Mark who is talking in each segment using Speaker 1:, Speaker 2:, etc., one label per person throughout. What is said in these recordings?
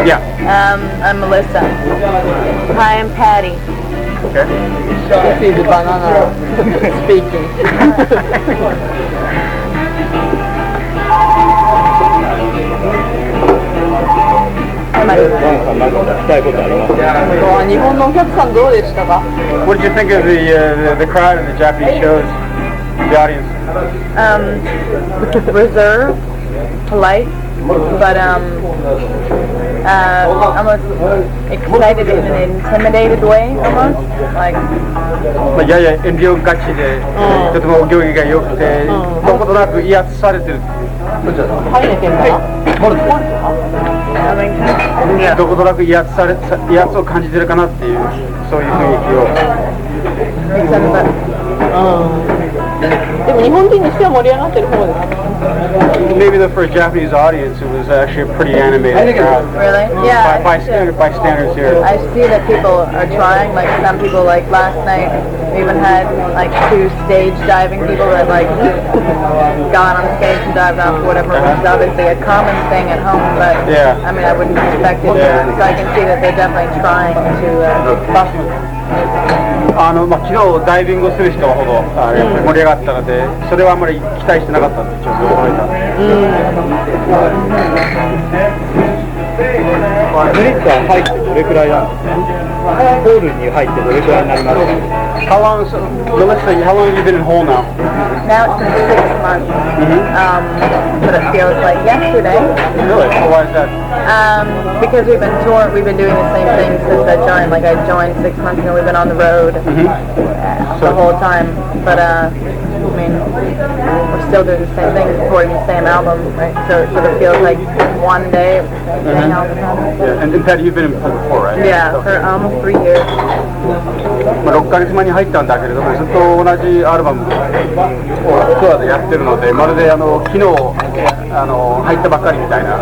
Speaker 1: Yeah.
Speaker 2: I'm Melissa. Hi, I'm Patty.
Speaker 1: Okay.
Speaker 3: This is Banana speaking.
Speaker 4: なんか聞きたいことありますか？
Speaker 3: 日本のお客さんどうでしたか？
Speaker 1: What did you think of the crowd and the Japanese shows? The audience?
Speaker 2: Reserved, polite, but almost excited in an intimidated way, almost like.
Speaker 1: まあ、やや遠慮がちで、とてもお行儀が良くて、どことなく威圧されてる。
Speaker 3: 入れてるかな？
Speaker 1: どことなく威圧を感じてるかなっていう、そういう雰囲気を。
Speaker 3: でも日本人にしては盛り上がってる方です。
Speaker 1: Maybe for a Japanese audience, it was actually a pretty animated crowd.
Speaker 2: Really? Yeah.
Speaker 1: By standards here.
Speaker 2: I see that people are trying. Like some people, like last night, we even had like 2 stage diving people that like got on stage and dived off or whatever, which is obviously a common thing at home. But
Speaker 1: yeah.
Speaker 2: I mean, I wouldn't expect it.
Speaker 1: Yeah.
Speaker 2: So I can see that they're definitely trying to.
Speaker 1: 昨日ダイビングをする人ほどやっぱり盛り上がったので、それはあんまり期待してなかったんで、ちょっと驚いた。
Speaker 4: メリットは入ってどれくらいなんですか？ホールに入ってどれくらいになりますか？
Speaker 1: How long have you been in Hole now?
Speaker 2: Now it's been 6 months, but it feels like yesterday.
Speaker 1: Really? So why is that?
Speaker 2: Because we've been doing the same thing since I joined. Like I joined 6 months ago, we've been on the road the whole time. But I mean, we're still doing the same thing, recording the same album, right? So it sort of feels like one day, same album.
Speaker 1: Yeah, and Patty, you've been in Hole before, right?
Speaker 2: Yeah, for almost 3 years.
Speaker 1: 6ヶ月前に入ったんだけれども、ずっと同じアルバムをツアーでやってるので、まるで昨日入ったばっかりみたいな、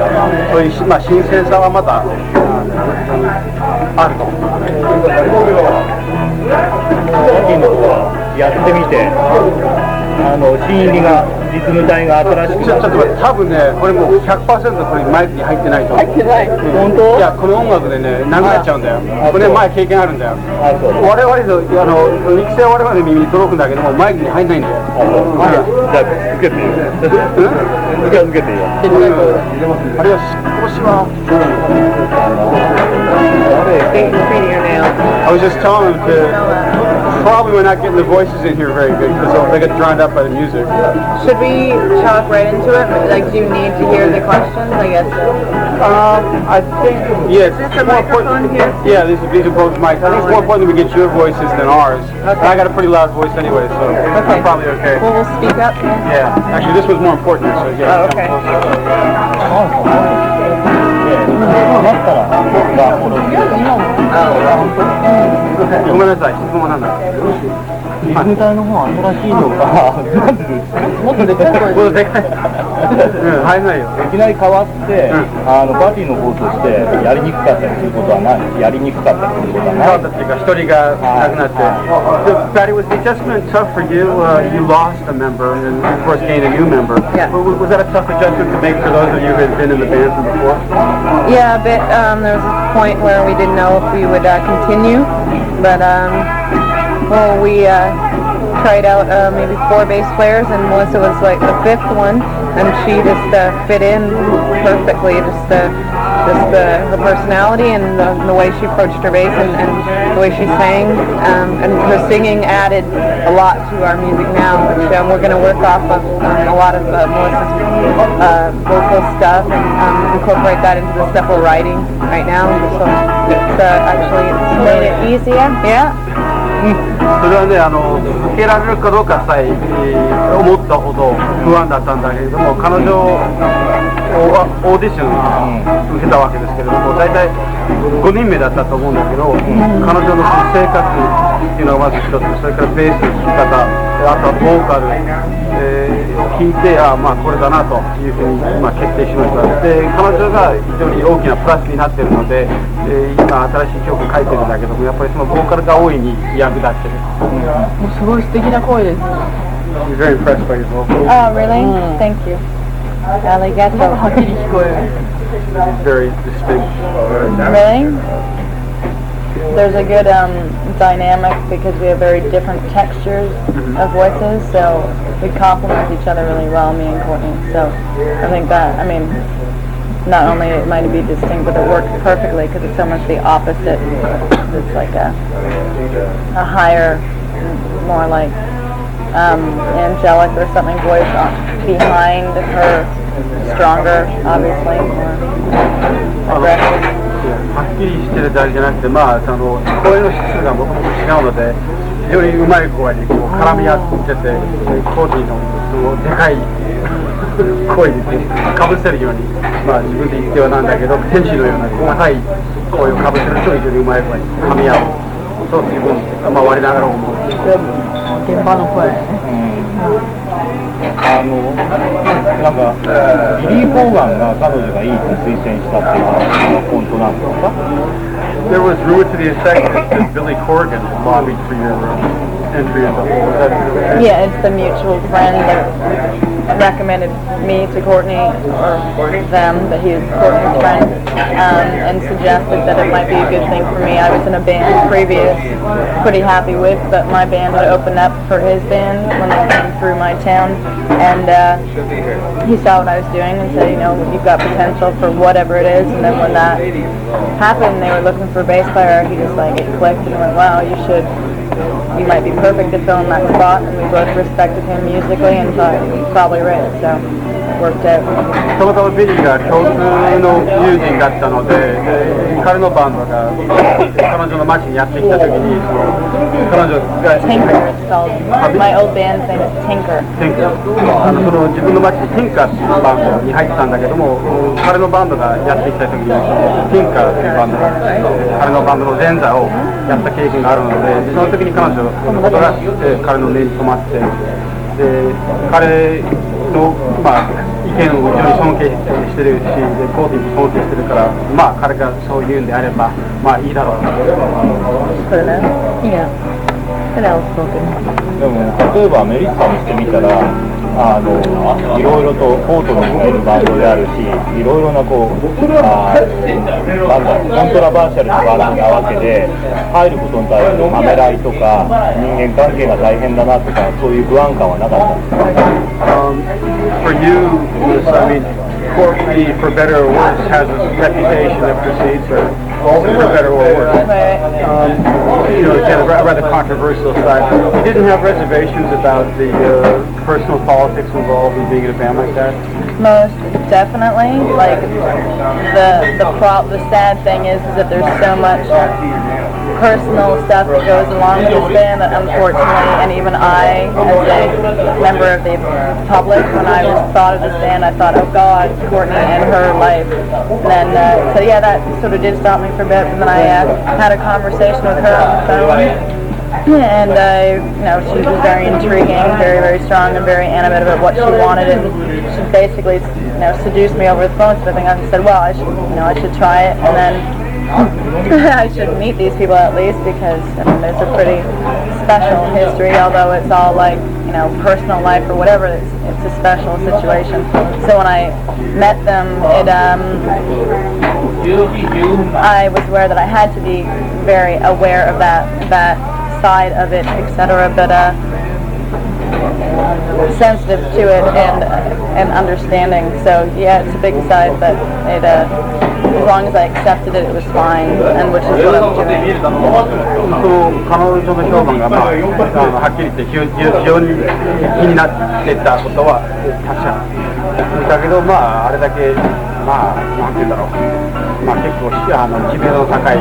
Speaker 1: そういう、新鮮さはまだあると思う。やってみて、新入りがリズム隊が新しくちょっと待って、多分ね、これもう 100% これマイクに入ってないと思う。
Speaker 3: 入ってない。
Speaker 1: 本当？いや、この音楽でね、流れちゃうんだよ。これ前経験あるんだよ。我々の肉声は我々の耳に届くんだけども、マイクに入んないんだよ。
Speaker 4: じゃあ、つけていいよ。つけていいよ。
Speaker 1: あれは少しは。I was just telling them to probably we're not getting the voices in here very good because they get drowned out by the music.
Speaker 2: Should we talk right into it? Like, do you need to hear the questions? I guess.
Speaker 1: I think yes.
Speaker 2: Is this a microphone here?
Speaker 1: Yeah, these are both mics. I think it's more important that we get your voices than ours.
Speaker 2: Okay.
Speaker 1: I got a pretty loud voice anyway, so I'm probably okay.
Speaker 2: Well, we'll speak up.
Speaker 1: Yeah. Actually, this was more important, so yeah.
Speaker 2: Oh, okay.
Speaker 1: ごめんなさい、質問は何だ？
Speaker 4: リズム隊の方は新しいのか、
Speaker 3: もっとでかい声で。
Speaker 1: もっとでかい。入んないよ。
Speaker 4: いきなり変わって、パーティーの方としてやりにくかったりすることはない。やりにくかったりすることはない。
Speaker 1: 変わったっていうか、一人が亡くなって。Patty, was the adjustment tough for you? You lost a member and of course gained a new member.
Speaker 2: Yeah.
Speaker 1: Was that a tough adjustment to make for those of you who had been in the band from before?
Speaker 2: Yeah, a bit. There was a point where we didn't know if we would continue, but well, we tried out maybe 4 bass players, and Melissa was like the 5th one, and she just fit in perfectly. Just her personality and the way she approached her bass and the way she sang, and her singing added a lot to our music now, which we're going to work off of a lot of Melissa's vocal stuff and incorporate that into the stuff we're writing right now. So it's actually made it easier. Yeah.
Speaker 1: それはね、受けられるかどうかさえ思ったほど不安だったんだけれども、彼女オーディション受けたわけですけれども、大体5人目だったと思うんだけど、彼女の性格っていうのがまず一つ、それからベースの弾き方、あとはボーカル、聞いて、これだなというふうに決定しました。で、彼女が非常に大きなプラスになっているので、今新しい曲書いてるんだけども、やっぱりそのボーカルが大いに役立ってる。
Speaker 3: もうすごい素敵な声です。
Speaker 1: You're very impressed by your vocal.
Speaker 2: Oh, really? Thank you. Arigato.
Speaker 3: はっきり聞こえる。
Speaker 1: very distinct.
Speaker 2: Really? There's a good dynamic because we have very different textures of voices, so we complement each other really well, me and Courtney. So I think that, I mean, not only it might be distinct, but it works perfectly because it's almost the opposite. It's like a higher, more like angelic or something voice behind her, stronger, obviously, more aggressive.
Speaker 1: はっきりしてるだけじゃなくて、まあ、声の質がもともと違うので、非常にうまい声にこう絡み合ってて、コーティのそのでかい声にかぶせるように、まあ、自分で言ってはなんだけど、天使のような細かい声をかぶせると非常にうまい声に噛み合うと自分、まあ、我ながら思う。
Speaker 3: 現場の声。
Speaker 4: なんかビリー・コーガンが彼女がいいって推薦したっていう話は本当なんですか？
Speaker 1: There was rumor to the effect that Billy Corgan lobbied for your entry into the whole. Is that true?
Speaker 2: Yeah, it's the mutual friend that recommended me to Courtney, or them, that he is Courtney's friend, and suggested that it might be a good thing for me. I was in a band previous, pretty happy with, but my band had opened up for his band when they came through my town, and he saw what I was doing and said, you know, you've got potential for whatever it is. And then when that happened, they were looking for a bass player. He just like it clicked and went, wow, you might be perfect to fill in that spot. And we both respected him musically and thought he was probably right, so it worked out.
Speaker 1: たまたまビリーが共通の友人だったので、彼のバンドが彼女の街にやってきた時に、彼女が
Speaker 2: Tinker, it's called. My old band's name is Tinker.
Speaker 1: その自分の街にティンカーっていうバンドに入ってたんだけども、彼のバンドがやってきた時にティンカーっていうバンドが彼のバンドの前座をやった経験があるので、その時に彼女が彼の目に留まって、で彼のまあ意見を非常に尊敬してるし、でコーティも尊敬してるから、まあ彼がそう言うんであればまあいいだろう。
Speaker 2: Put it out? Yeah. Good outspoken.
Speaker 4: でも例えばメリッサにしてみたら、いろいろとコートに似てるバンドであるし、いろいろなこうなんだコントラバーシャルなバンドなわけで、入ることに対してためらいとか人間関係が大変だなとか、そういう不安感はなかったんですか
Speaker 1: For you, I mean, Courtney, for better or worse, has a reputation that precedes her, for better or worse. You know, it's a rather controversial side. You didn't have reservations about the personal politics involved in being in a band like that?
Speaker 2: Most definitely. Like the sad thing is that there's so much personal stuff that goes along with this band that unfortunately, and even I, as a member of the public, when I was thought of this band, I thought, oh God, Courtney and her life. And then, so yeah, that sort of did stop me for a bit. And then I had a conversation with her on the phone. And you know, she was very intriguing, very, very strong, and very animated about what she wanted, and she basically, you know, seduced me over the phone. So I think I said, well, I should try it, and then I should meet these people at least, because I mean, there's a pretty special history, although it's all like, you know, personal life or whatever. It's a special situation. So when I met them, I was aware that I had to be very aware of that side of it, etc., but sensitive to it and understanding. So yeah, it's a big side, but it as long as I accepted it, it was fine, and which is what I'm doing.
Speaker 1: 彼女の評判が、まあ、はっきり言って非常に気になってたことは確かだけど、まああれだけ、まあなんて言うんだろう、まあ結構知名度の高い、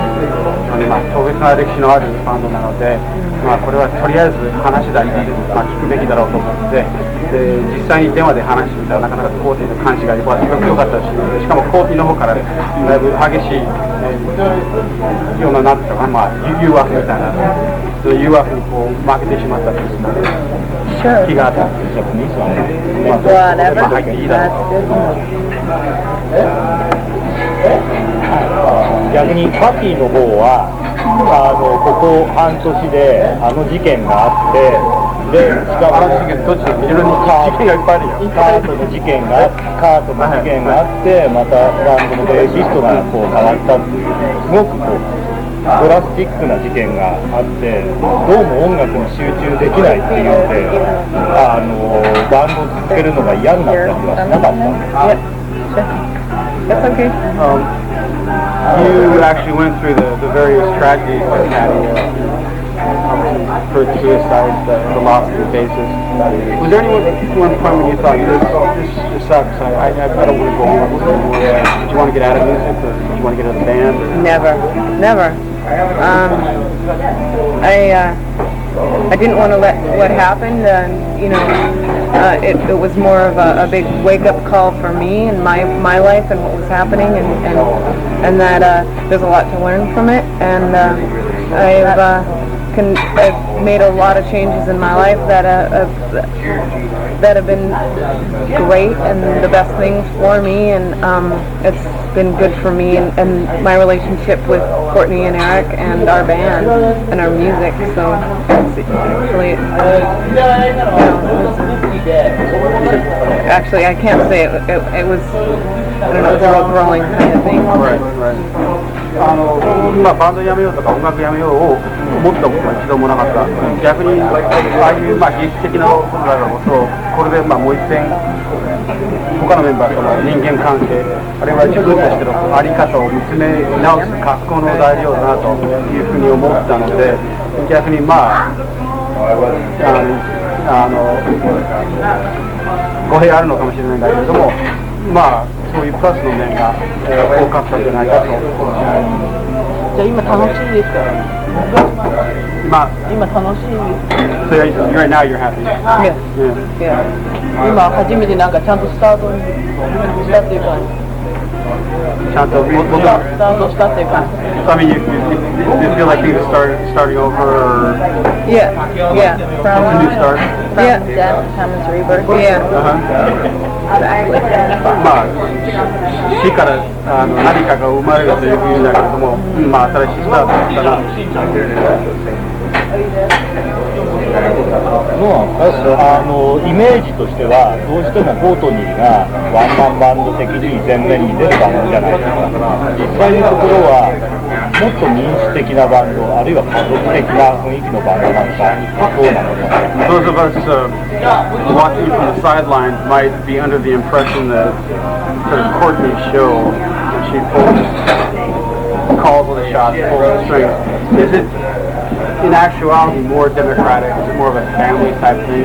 Speaker 1: まあ特別な歴史のあるバンドなので、まあこれはとりあえず話だけ、まあ聞くべきだろうと思って。で実際に電話で話してみたらなかなかコーティの監視が良かったし、しかもコーティの方からだいぶ激しい、ようななんていうか、まあ誘惑みたいな、その誘惑にこう負けてしまったという気があったんですよ。まあ入っていいだろう。
Speaker 4: 逆にパティの方はここ半年であの事件があって、でしかも
Speaker 1: どっちでもいろいろ事件がいっぱいあるよ。
Speaker 4: カートの事件があって、またバンドのベーシストがこう変わったっていう、すごくこうドラスティックな事件があって、どうも音楽に集中できないっていうので、バンドを続けるのが嫌になったりはしなかったんですか？
Speaker 2: That's okay.
Speaker 1: You actually went through the various tragedies that had for suicide, the loss of the bassist. Was there one point when you thought this sucks? I don't want to go on with this anymore. Did you want to get out of music, or did you want to get out of the band?
Speaker 2: Never. I didn't want to let what happened. It was more of a big wake-up call for me and my life and what was happening, and that there's a lot to learn from it. And I've made a lot of changes in my life that have been great and the best things for me, and it's been good for me and my relationship with Courtney and Eric and our band and our music. So it's really, actually I can't say it was, I don't know, it was a real growing kind of thing.
Speaker 1: Right. バンドやめようとか音楽やめようを思ったことは一度もなかった。逆にああいう劇的なことだからこそ、これでもう一遍他のメンバーとの人間関係、あるいは自分としての在り方を見つめ直す格好の材料だなというふうに思ったので、逆に語弊あるのかもしれないんだけれども、そういうプラスの面が多かったんじゃないかと思います。
Speaker 3: じゃあ今楽しいですか？今楽しいです。
Speaker 1: So right now you're happy?
Speaker 2: Yeah.
Speaker 3: 今初めてなんかちゃんとスタートしたっていう感じ。
Speaker 1: ちゃんと
Speaker 3: スタートしたっていう感じ。
Speaker 1: I mean, you feel like things starting over, or
Speaker 2: Yeah.
Speaker 1: it's a new start?
Speaker 2: From death comes rebirth. Yeah. Exactly.
Speaker 1: 死から何かが生まれるというふうに言うんだけれども、新しいスタートだったな。
Speaker 4: イメージとしてはどうしてもコートニーがワンマンバンド的に前面に出るバンドじゃないですか。実際のところはもっと民主的なバンド、あるいは家族的な雰囲気のバンドなのか、どうなのか。
Speaker 1: Those of us watching from the sidelines might be under the impression that sort of Courtney's show, she calls all the shots, pulls the strings. Is it in actuality more democratic? It's more of a family type thing?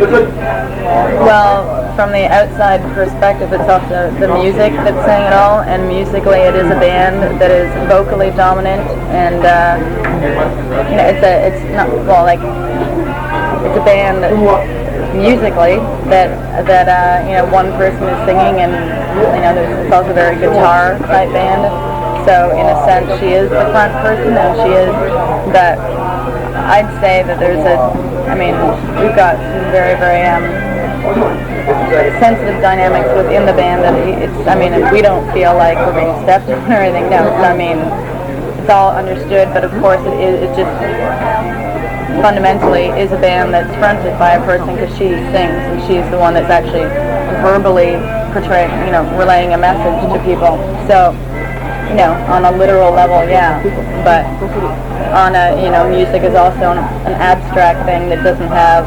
Speaker 2: Well, from the outside perspective, it's also the music that's saying it all, and musically it is a band that is vocally dominant, and it's a band musically that one person is singing, and it's also a very guitar type band. So in a sense, she is the front person, and she is that. I'd say that we've got some very, very sensitive dynamics within the band that we don't feel like we're being stepped on or anything. No, it's all understood, but of course it just fundamentally is a band that's fronted by a person because she sings, and she's the one that's actually verbally portraying, relaying a message to people. So, on a literal level, yeah, but on music is also an abstract thing that doesn't have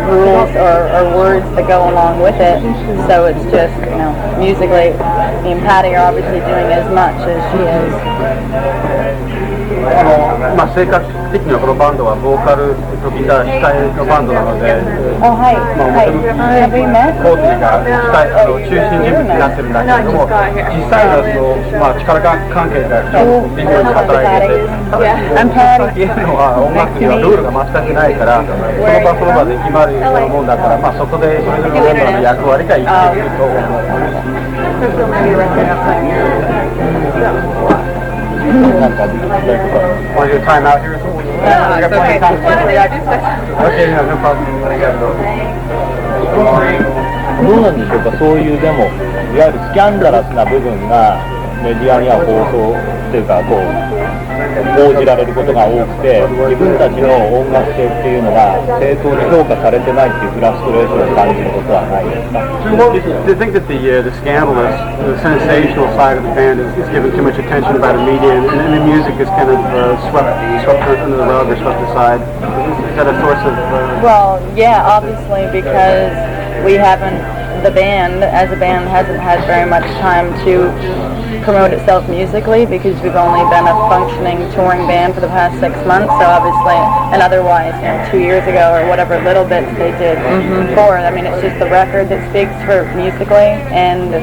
Speaker 2: rules or words that go along with it. So it's just, musically, me and Patty are obviously doing as much as she is.
Speaker 1: 性格的にはこのバンドはボーカルとギター主体のバンドなので、
Speaker 2: Oh, hi. Have we met?
Speaker 1: コートニーが中心人物になってるんだけれども、実際の力関係が微妙に働いてて、
Speaker 2: I'm Patty.
Speaker 1: っていうのは音楽にはルールが全くないから、その場で決まるようなもんだから、そこでそれぞれのメンバーの役割が生きていると思います。Want your time out here?
Speaker 2: Yeah, it's okay.
Speaker 1: Okay, no problem.
Speaker 4: どうなんでしょうか、そういうでもいわゆるスキャンダラスな部分がメディアには放送っていうかこう報じられることが多くて、自分たちの音楽性っていうのが正当に評価されてないっていうフラストレーションを感じることはないですか？
Speaker 1: Well, do you think that the scandalous, the sensational side of the band is given too much attention by the media, and the music is kind of swept under the rug or swept aside? Is that a source of?
Speaker 2: Well, yeah, obviously, because we haven't, the band, as a band, hasn't had very much time to promote itself musically, because we've only been a functioning touring band for the past 6 months, so obviously, and otherwise, 2 years ago or whatever little bits they did before, I mean, it's just the record that speaks for musically, and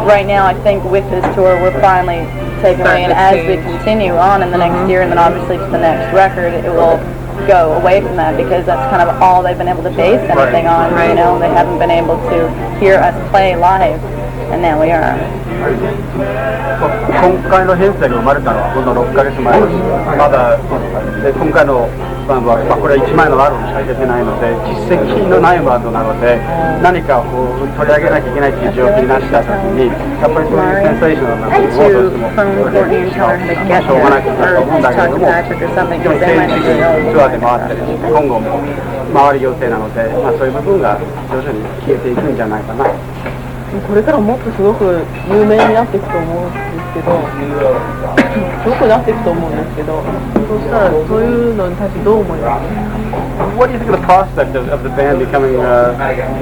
Speaker 2: right now I think with this tour we're finally taking away, and as we continue on in the next year, and then obviously to the next record, it will go away from that, because that's kind of all they've been able to base anything on, you know, they haven't been able to hear us play live, and now we are.
Speaker 1: 今回の編成が生まれたのはこの6ヶ月前です。まだで今回のバンドは、これは1枚のアルバムしか出てないので、実績のないバンドなので、何かをこう取り上げなきゃいけないという状況になった時に、やっぱりそういうセンセーショナルなことをどうしてもしょうがないと思うんだけれども、でも定期的にツアーで回ったり、今後も回る予定なので、そういう部分が徐々に消えていくんじゃないかな。
Speaker 3: これからもっとすごく有名になっていくと思うんですけど、すごくなっていくと思うんですけど、そうしたらそういうのに対してどう思いますか？
Speaker 1: What do you think of the prospect of the band becoming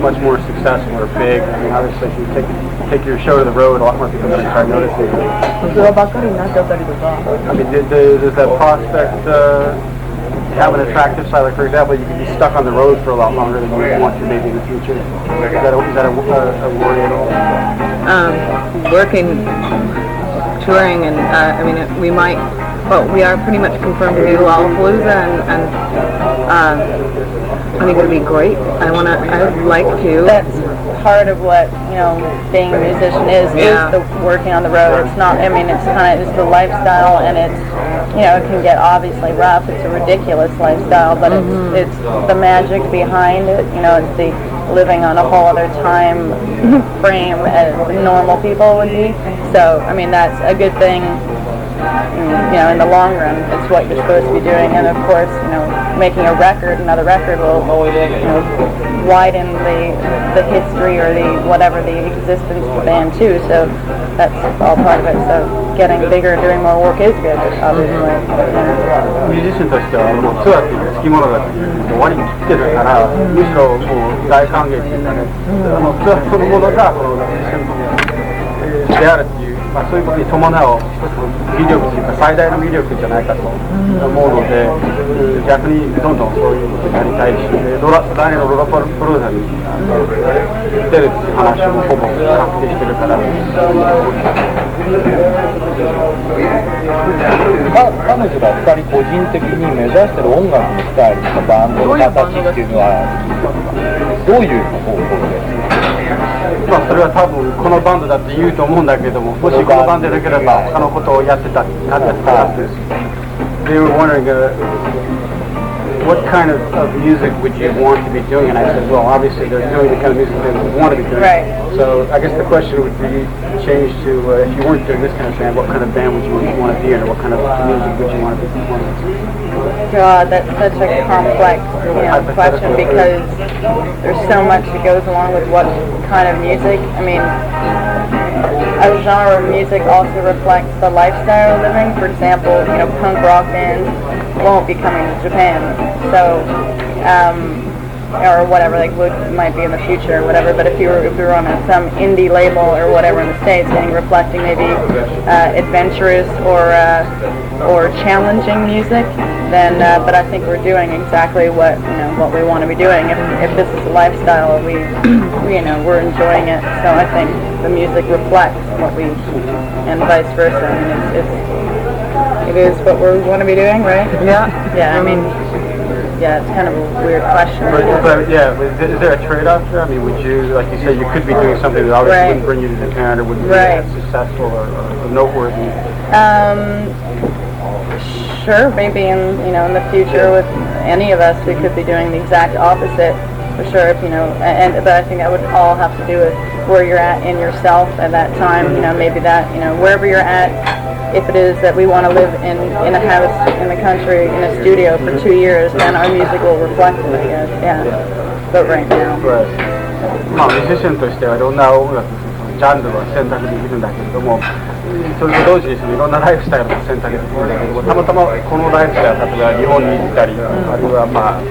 Speaker 1: much more successful or big? I mean, obviously, if you take your show to the road, a lot more people are going to start noticing.
Speaker 3: ツアーばっかりになっちゃったりとか。
Speaker 1: I mean, does that prospect have an attractive side? Like, for example, you could be stuck on the road for a lot longer than you want to maybe in the future. Is that a worry at all?
Speaker 2: Working, touring, and I mean, we might, well, we are pretty much confirmed to do Lollapalooza, and I think it would be great. I'd like to. That's part of what, being a musician is the working on the road. It's not, I mean, it's kind of, it's the lifestyle, and it's, it can get obviously rough. It's a ridiculous lifestyle, but it's the magic behind it. It's the living on a whole other time frame as normal people would be. So, I mean, that's a good thing. In the long run, it's what you're supposed to be doing, and of course, making another record will, widen the history or the existence of the band too. So that's all part of it. So getting bigger, doing more work is good, obviously.
Speaker 1: ミュージシャンとしてはもうツアーっていう好きものだっていう終わりに来てるから、むしろもう大歓迎っていうかね、ツアーそのものがこのミュージシャンであるっていう、そういうことに伴う一つの魅力というか最大の魅力じゃないかと思うので、逆にどんどんそういうことになりたいし、来年のロラパルーザに出るっていう話もほぼ確定してるから。
Speaker 4: 彼女が2人個人的に目指してる音楽のスタイルとかバンドの形っていうのはどういう方向で？
Speaker 1: それは多分このバンドだって言うと思うんだけども、もしこのバンドでなければ他のことをやってたって。They were wondering what kind of music would you want to be doing, and I said, well, obviously they're doing the kind of music they want to be doing.
Speaker 2: Right.
Speaker 1: So I guess the question would be changed to if you weren't doing this kind of band, what kind of band would you want to be in, or what kind of music would you want to be performing?
Speaker 2: God, that's such a complex, question, because there's so much that goes along with what kind of music. I mean, a genre of music also reflects the lifestyle of living. For example, punk rock bands won't be coming to Japan, so or whatever, like might be in the future or whatever. But if we were on some indie label or whatever in the States, reflecting maybe adventurous or challenging music, then but I think we're doing exactly what we want to be doing. If this is a lifestyle, we're enjoying it. So I think the music reflects what we, and vice versa. I mean, it is what we want to be doing, right? Yeah. I mean. Yeah, it's kind of a weird question.
Speaker 1: But is there a trade-off there? I mean, would you, like you said, you could be doing something that obviously wouldn't bring you to Japan or wouldn't be as successful or noteworthy?
Speaker 2: Sure, maybe in the future with any of us, we could be doing the exact opposite, for sure. But I think that would all have to do with where you're at in yourself at that time. You know, maybe that, you know, wherever you're at, if it is that we want to live in a house in the country, in a studio for 2 years, then our music will reflect it, I guess. Yeah. But right now.
Speaker 1: まあミュージシャンとしてはいろんな音楽、ジャンルは選択できるんだけれども、それと同時にいろんなライフスタイルも選択できるんだけども、たまたまこのライフスタイル、例えば日本に行ったり、あるいはまあ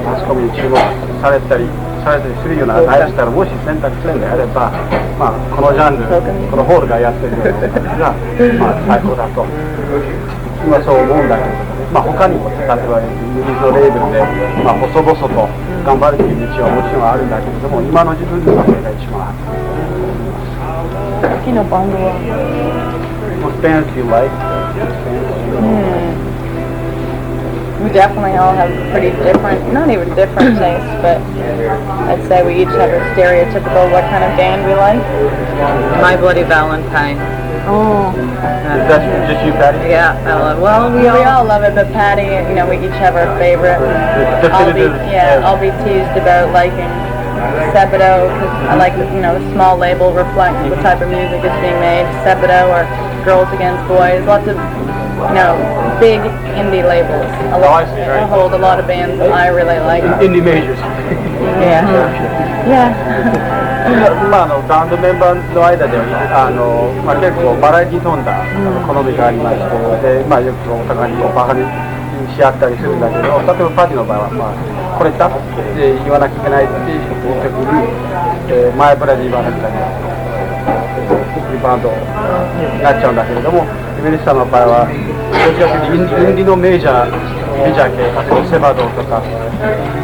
Speaker 1: マスコミに注目されたりするようなライフスタイルをもし選択するんであれば、まあこのジャンル、このホールがやってるような音楽がまあ最高だと、今そう思うんだけど、まあ他にも例えばユニゾレーベルでまあ細々と頑張るという道はもちろんあるんだけれども、今の自分ではそれが一番
Speaker 3: 好きなバンドは
Speaker 1: What bands do you like?
Speaker 2: We definitely all have pretty different, not even different tastes, but I'd say we each have a stereotypical what kind of band we like.
Speaker 5: My Bloody Valentine.
Speaker 3: Oh.
Speaker 1: Is that just you, Patty?
Speaker 5: Yeah, I love. Well,
Speaker 2: We all love it, but Patty, you know, we each have our favorite. I'll be teased about liking Sebadoh because I like the, you know, the small label reflects what type of music is being made. Sebadoh or Girls Against Boys, lots of, you know, big indie labels. I hold a lot of bands that I really like.
Speaker 1: Indie majors.
Speaker 2: Yeah. Yeah.
Speaker 1: まあバンドメンバーの間ではまあ、結構バラエティ飛んだ好みがありまして、でまあ、よくお互いにバカにし合ったりするんだけど、例えばパティの場合は、まあ、これだって言わなきゃいけないっていう時に、マイブラディバラエティーバンドになっちゃうんだけれども、エメリスさんの場合はどちらかというとインディのメジャー系、あとセバドとか、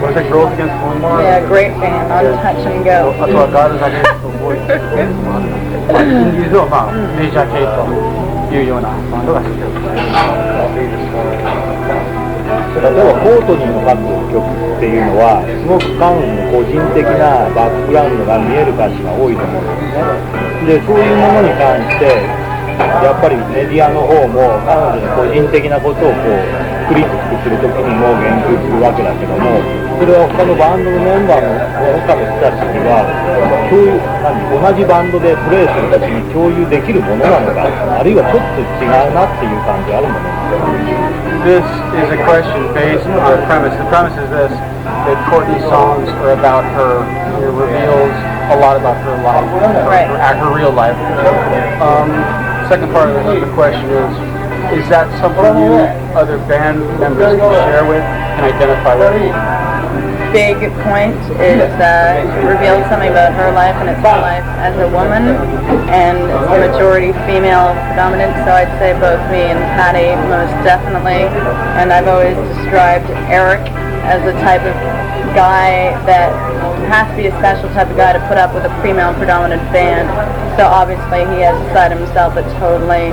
Speaker 1: これだけローズゲンスも
Speaker 2: Yeah, great band on Touch and Go.
Speaker 1: あとはガールズアゲンストボーイズもあるので、インディーズの、まあ、メジャー系というようなバンドが好きです。
Speaker 4: 例えばコートニーの書く曲っていうのはすごく彼女の個人的なバックグラウンドが見える歌詞が多いと思うんですね。でそういうものに関してやっぱりメディアの方も彼女の個人的なことをこうクリティックするときにも言及するわけだけども、それは他のバンドのメンバーの他の人たちには同じバンドでプレーするときに共有できるものなのか、あるいはちょっと違うなっていう感じあるものなんですか。
Speaker 1: This is a question based on a premise. The premise is this, that Courtney's songs are about her. It reveals a lot about her life, her real life. Second part of the question is that something you, other band members can share with, can identify with?
Speaker 2: Big point is reveals something about her life and it's her life as a woman, and it's the majority female dominant, so I'd say both me and Patty most definitely. And I've always described Eric as a type of guy that has to be a special type of guy to put up with a female predominant band. So obviously he has a side of himself that totally,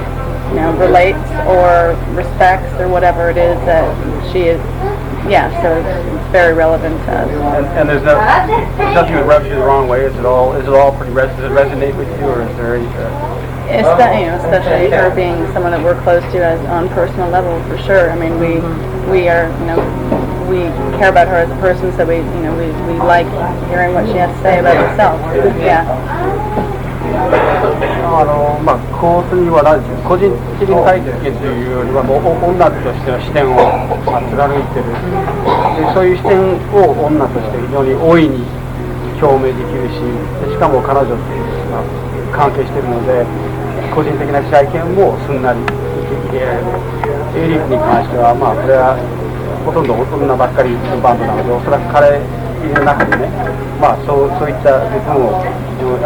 Speaker 2: you know, relates or respects or whatever it is that she is. Yeah, so it's very relevant to us.
Speaker 1: And there's nothing that rubs you the wrong way. Is it all pretty? Does it resonate with you, or is there any?
Speaker 2: Especially her being someone that we're close to as on personal level, for sure. I mean, we are, you know, we care about her as a person, so we like hearing what she has to say about herself. Yeah.
Speaker 1: まあ、コートには個人的体験というよりはもう女としての視点を貫いてるで、そういう視点を女として非常に大いに共鳴できるし、しかも彼女と関係しているので個人的な体験もすんなり受け入れられる。エリックに関しては、まあ、これはほとんど女ばっかりのバンドなので、おそらく彼の中でね、まあ、そういった部分を非常に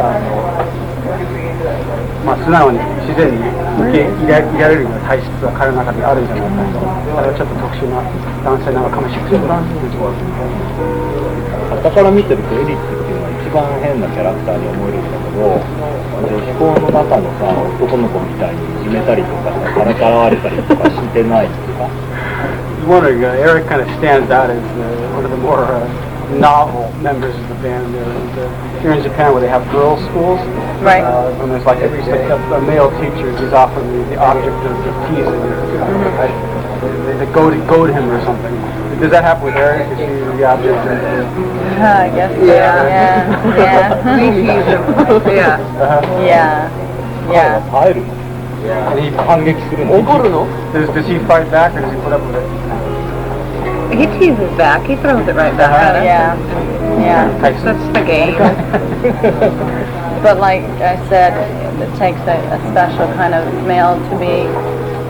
Speaker 1: まあ、素直に自然に受け入れられるような体質は彼の中にあるんじゃないかと。あれはちょっと特殊な男性なのかもしれない。
Speaker 4: 傍から見てるとエリックっていうのは一番変なキャラクターに思えるんだけど、女子校の中のさ男の子みたいにいじめたりとかからかわれたりとかしてないんですか？
Speaker 1: Wondering, Eric kind of stands out as one of the more novel members of the band. Here in Japan, where they have girls' schools,
Speaker 2: right?
Speaker 1: When there's like a male teacher, he's often the object of teasing. They goad him or something. Does that happen with Eric? Is he the object?
Speaker 2: I guess so. Yeah.
Speaker 5: We tease him. Yeah.
Speaker 2: Yeah.
Speaker 4: 彼は耐える。
Speaker 1: And he
Speaker 4: 反撃するの。
Speaker 3: 怒るの
Speaker 1: does he fight back or does he put up with it?
Speaker 5: He teases back. He throws it right back at us.
Speaker 2: Yeah. Yeah.
Speaker 5: That's the game.
Speaker 2: But like I said, it takes a special kind of male to be,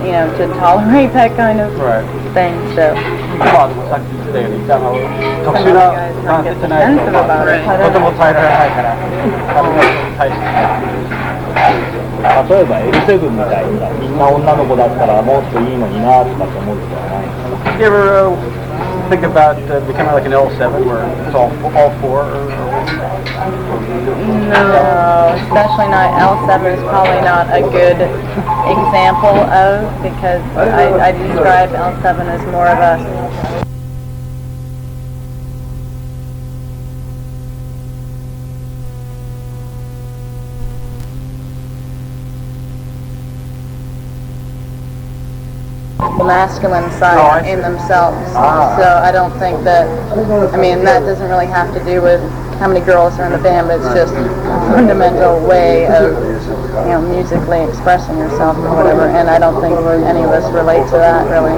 Speaker 2: you know, to tolerate that kind of
Speaker 1: Right.
Speaker 2: thing. So
Speaker 1: まあでもさっき言ってたように特殊な男性じゃないと、
Speaker 2: sensitive about it.
Speaker 1: とても耐えられないから彼女に対して
Speaker 4: 例えば L7 みたいにさ、みんな女の子だったらもっといいのになとかって思うことはない。
Speaker 1: Do you ever think about becoming like an L7 where it's all four?
Speaker 2: No, especially not L7 is probably not a good example of, because I describe L7 as more of a masculine side in themselves. So I don't think that, I mean, that doesn't really have to do with how many girls are in the band, but it's just a fundamental way of, you know, musically expressing yourself or whatever, and I don't think any of us relate to that really.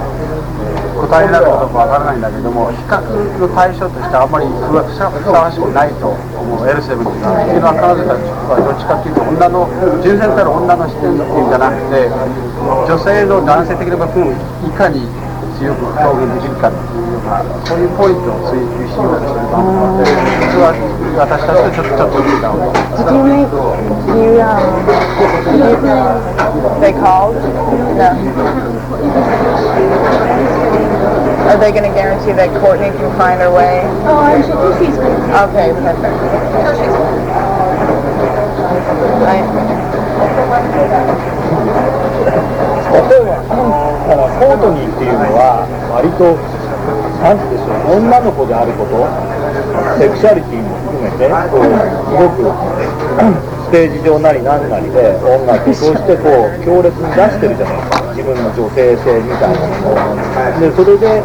Speaker 1: 答えになることかわからないんだけども、比較の対象としてあんまりふさわしくないと思う L7 っていうのは、彼女たちはどっちかっていうと女の純然たる女の視点っていうんじゃなくて、女性の男性的な部分をいかに強く表現できるかっていうような、そういうポイントを追求しようとしていると思うので、それは私たちとちょっと違う。
Speaker 2: They called? No. Are they going to guarantee that Courtney can find her way?
Speaker 3: Oh, she's
Speaker 2: Okay, perfect.
Speaker 4: 例えば、だからコートニーっていうのは割となんていうんでしょう、女の子であること、セクシャリティも含めてこうすごくステージ上なりなんなりで音楽を通してこう強烈に出してるじゃないですか、自分の女性性みたいなもので、それで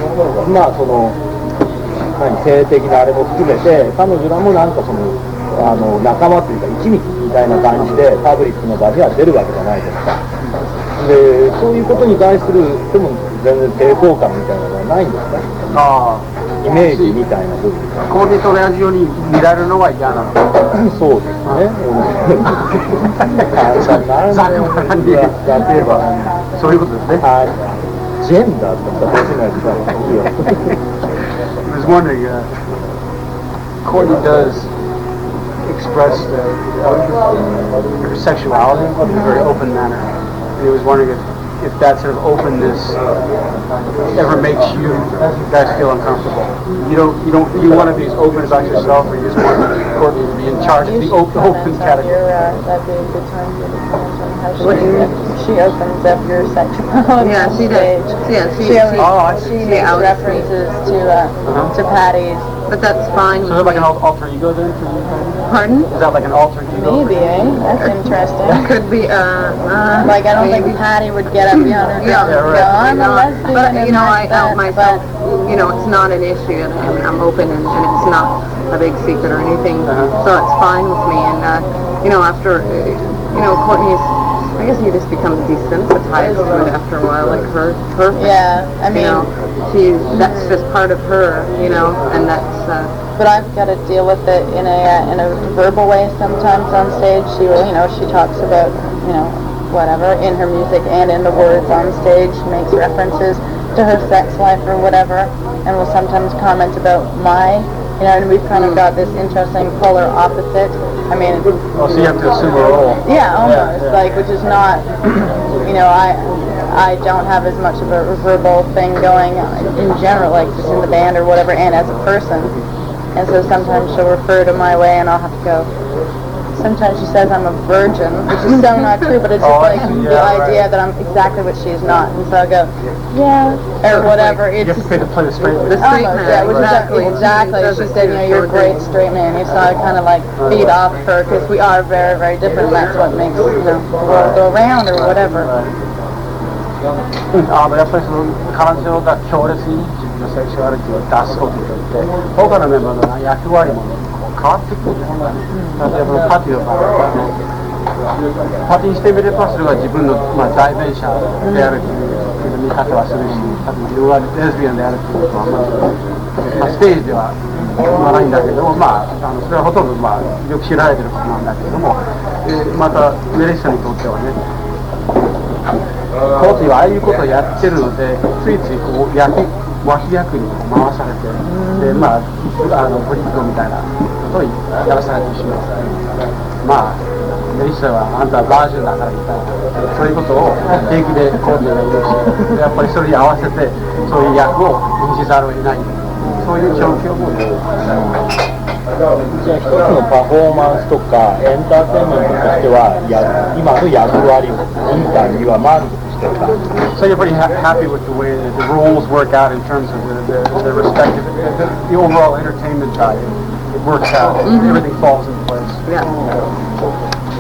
Speaker 4: まあその性的なあれも含めて彼女らもなんかその仲間というか一味みたいな感じでパブリックの場には出るわけじゃないですか。でそういうことに対するでも全然抵抗感みたいなのはないんですか。イメージみたいな部分。
Speaker 1: コーディと同じように見られるのは嫌なの。
Speaker 4: そうですね。
Speaker 1: 例えばそういうことですね。
Speaker 4: ジェンダーって言ったら欲しいないですか。いいよ。
Speaker 1: I was wondering, Courtney does express her sexuality in a very open manner. And he was wondering if that sort of openness ever makes you guys feel uncomfortable. You want to be as open about yourself, or you just want Courtney to be in charge of the open category?
Speaker 2: That'd be a good time for you to comment on how she opens up your sexuality.
Speaker 5: Yeah, she does. Yeah,
Speaker 2: She makes references to Patty's.
Speaker 5: But that's fine.
Speaker 1: So is that like an alter ego then for you?
Speaker 5: Pardon?
Speaker 1: Is that like an alter ego?
Speaker 2: Maybe, eh? That's interesting.
Speaker 5: Could be,
Speaker 2: like, I don't think Patty would get up behind her
Speaker 5: Yeah,
Speaker 2: and go, I'm a lesbian.
Speaker 5: But, you know,
Speaker 2: and
Speaker 5: I out
Speaker 2: that's
Speaker 5: myself,
Speaker 2: that,
Speaker 5: you know, it's not an issue, and I'm open, and it's not a big secret or anything, so it's fine with me, and, you know, after, you know, Courtney's, I guess you just become desensitized to it after a while, like her
Speaker 2: yeah, I mean,
Speaker 5: you know, that's just part of her, you know, and that's,
Speaker 2: but I've got to deal with it in a verbal way sometimes on stage. She will, you know, she talks about, you know, whatever in her music and in the words on stage, makes references to her sex life or whatever, and will sometimes comment about my, you know, and we've kind of got this interesting polar opposite. I mean,
Speaker 1: Oh, so you have to assume a role.
Speaker 2: yeah, almost, like, which is not, you know, I don't have as much of a verbal thing going in general, like just in the band or whatever, and as a person. And so sometimes she'll refer to my way, and I'll have to go. Sometimes she says I'm a virgin, which is so not true, but it's just like the idea that I'm exactly what she is not. And so I'll go, yeah, or whatever.
Speaker 1: You
Speaker 2: It's
Speaker 1: have to play the straight man.
Speaker 2: almost, yeah, which is exactly. She said, you know, you're a great straight man. So I kind of like feed off her, because we are very, very different. And that's what makes, you know, the world go around or whatever.
Speaker 1: やっぱりその彼女が強烈に自分のセクシュアリティを出すことによって他のメンバーの役割も変わってくるんですよね。例えばパティの場合パティにしてみればそれは自分の、代弁者であるという見方はするし、多分自分はレズビアンであるということは、ステージでは言わないんだけども、それはほとんど、よく知られてることなんだけども、またメレッサにとってはね、コーティはああいうことをやってるので、ついついこう脇役に回されて、でブリッコみたいなことをやらされてしまう。メリッサはあんたはバージョンだからみたいな、そういうことを平気でコーティが言うし、やっぱりそれに合わせてそういう役を演じざるを得ない、そういう状況もね。
Speaker 4: じゃあ一つのパフォーマンスとかエンターテインメントとしては今の役割を演じたには満足してるか。
Speaker 1: So you're pretty happy with the way the roles work out in terms of the respective, the overall entertainment value. It works out. Everything falls into place.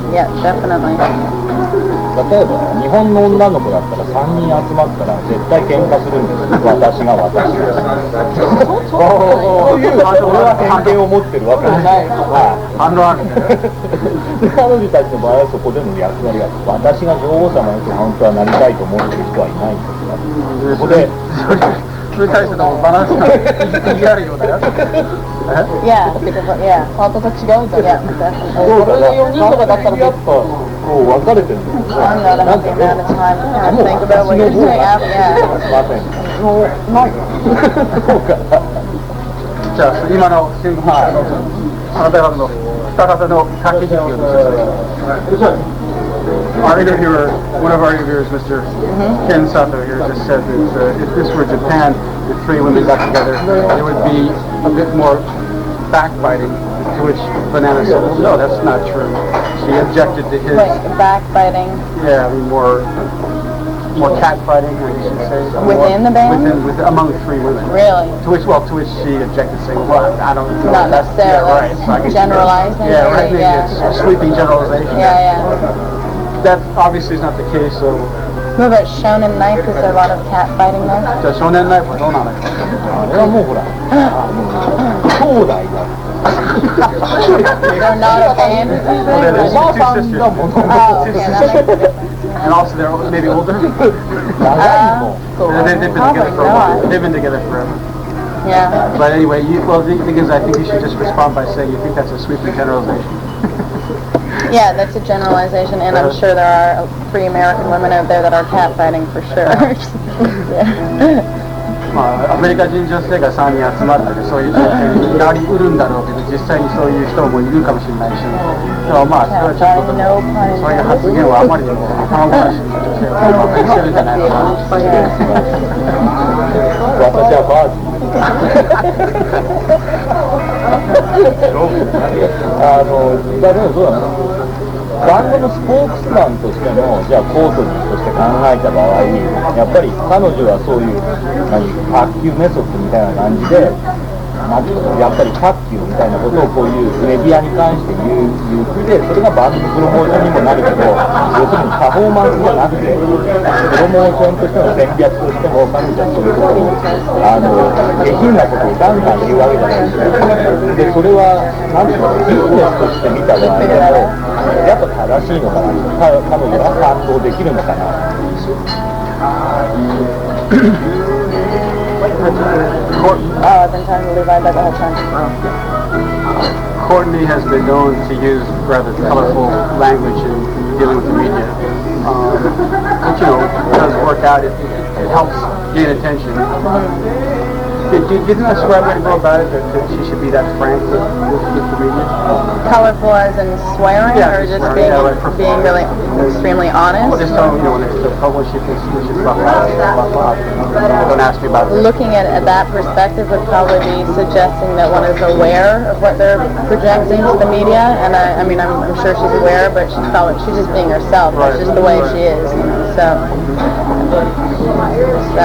Speaker 2: Yeah, definitely.
Speaker 4: 例えば日本の女の子だったら3人集まったら絶対喧嘩するんですよ。私がそういう俺は偏見を持ってるわけですよ。
Speaker 1: 反論ある。
Speaker 4: 彼女たちの場合はそこでの役割が私が女王様に本当はなりたいと思ってる人はいないんですよ。そこで
Speaker 1: それに対してのバランスが言いあるようだよ。
Speaker 2: Yeah, yeah.
Speaker 3: パートと違うんじゃない
Speaker 2: Yeah,
Speaker 3: これが4人とかだったら
Speaker 4: やっぱこう分かれてるんですよ。
Speaker 2: I'm not having the amount of time to kind of think about what you're doing after. Yeah.
Speaker 3: もうない
Speaker 4: そうか。
Speaker 1: じゃあ今の新聞あなた方の二方の駆け引きを見せて。Our interviewer, one of our interviewers, Mr. Ken Sato here, just said that if this were Japan, the three women got together, there would be a bit more backbiting. To which Banana said, well, no, that's not true. She objected to his...
Speaker 2: Wait, backbiting?
Speaker 1: Yeah, I mean, more catfighting, I guess you'd say.
Speaker 2: Within the band?
Speaker 1: Among the three women.
Speaker 2: Really?
Speaker 1: To which she objected, saying, well, I don't know.
Speaker 2: Not necessarily.
Speaker 1: Yeah, right. So I guess
Speaker 2: generalizing?
Speaker 1: Yeah, right. Maybe
Speaker 2: Yeah.
Speaker 1: it's a sweeping generalization.
Speaker 2: Yeah.
Speaker 1: That obviously is not the case, so...
Speaker 2: What about Shonen Knife? Is there a lot of catfighting there?
Speaker 1: じゃあ少年ナイフはどうなのよ。
Speaker 4: あれはもうほら、兄弟だ。
Speaker 2: They're not a band?
Speaker 1: There's
Speaker 4: Mom
Speaker 1: two
Speaker 4: found
Speaker 1: sisters.
Speaker 4: them.
Speaker 2: Oh, okay, that makes sense.
Speaker 1: And also they're maybe older.
Speaker 4: 長いもん。
Speaker 1: They've been together for a while. They've been together forever.
Speaker 2: Yeah.
Speaker 1: But anyway, the thing is, I think you should just respond by saying you think that's a sweeping generalization.
Speaker 2: Yeah, that's a generalization, and I'm sure there are free American women out there that are catfighting for sure. Yeah.
Speaker 1: アメリカ人女性が3人集まってそういう状況になりうるんだろうけど、実際にそういう人もいるかもしれないし、でもそれはちょっとそういう発言はあまりにも頭ごなしに女性は馬鹿にしてるんじゃないかな。
Speaker 4: 私はバージン。でもそうだな。バンドのスポークスマンとしてのじゃあコートニーとして考えた場合やっぱり彼女はそういう卓球メソッドみたいな感じでなんていうかやっぱり卓球みたいなことをこういうメディアに関して言ってそれがバンドのプロモーションにもなるけど要するにパフォーマンスじゃなくてプロモーションとしての戦略としても彼女はそういうことを下品なことをガンガン言うわけじゃないですね。でそれはなんていうかビジネスとして見た場合でもやっぱ正しいのかな彼女は感動できるのかな。
Speaker 2: I've been trying to leave that the whole time.
Speaker 1: Courtney has been known to use rather colorful language in dealing with the media. Which, does work out. It helps gain attention. Do you think that's the right way to go about it, that she should be that frank with the media?
Speaker 2: Colorful as in swearing,
Speaker 1: Yeah,
Speaker 2: or just
Speaker 1: swearing,
Speaker 2: being really extremely honest?
Speaker 1: Well, just tell them, when it's what she thinks we should fluff out. Don't ask me about it.
Speaker 2: Looking at that perspective would probably be suggesting that one is aware of what they're projecting to the media, and I mean, I'm sure she's aware, but she's just being herself. That's just the way she is, So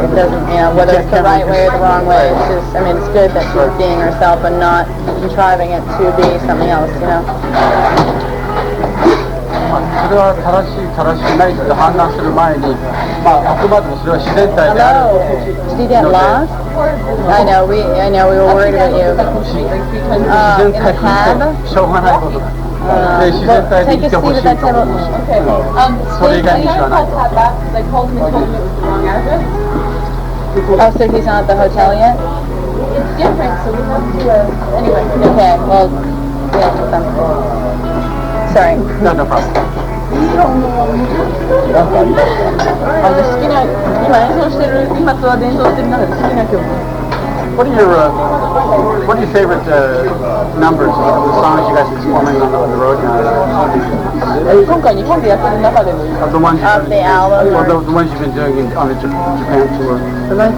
Speaker 2: it doesn't, whether it's the right way or the wrong way, it's just, I mean, it's good that she's being herself and not contriving it to be something else,
Speaker 1: それは正しい正しくないと判断する前に、あくまでもそれは自然体である
Speaker 2: Hello. Did you get lost? I know we were worried about you.
Speaker 1: 自
Speaker 2: In
Speaker 1: 然
Speaker 2: the
Speaker 1: 体
Speaker 2: cab?
Speaker 1: にしょうがないことだ。で自然
Speaker 2: Well,
Speaker 1: 体で
Speaker 2: take
Speaker 1: 生
Speaker 2: a
Speaker 1: きてほ
Speaker 2: seat
Speaker 1: しい
Speaker 2: at
Speaker 1: と
Speaker 2: that
Speaker 1: 思う
Speaker 2: table.
Speaker 1: し。
Speaker 3: So
Speaker 1: they got me shut up.
Speaker 3: called back. They called him and told him it was the wrong address.
Speaker 2: Oh, so he's not at the hotel yet?
Speaker 3: It's different, so we have to, anyway.
Speaker 2: Okay, well, yeah, sorry.
Speaker 1: No, no problem.
Speaker 4: なんかありますか？
Speaker 3: 好きな、今演奏してる、今ツアーで演奏してる中で好きな曲。
Speaker 1: What are your favorite numbers of the songs you guys are performing on the road now?
Speaker 3: 今回日本でやってる中でも
Speaker 1: Of the ones
Speaker 2: Of the album?
Speaker 1: or the ones you've been doing on the Japan tour.
Speaker 5: I like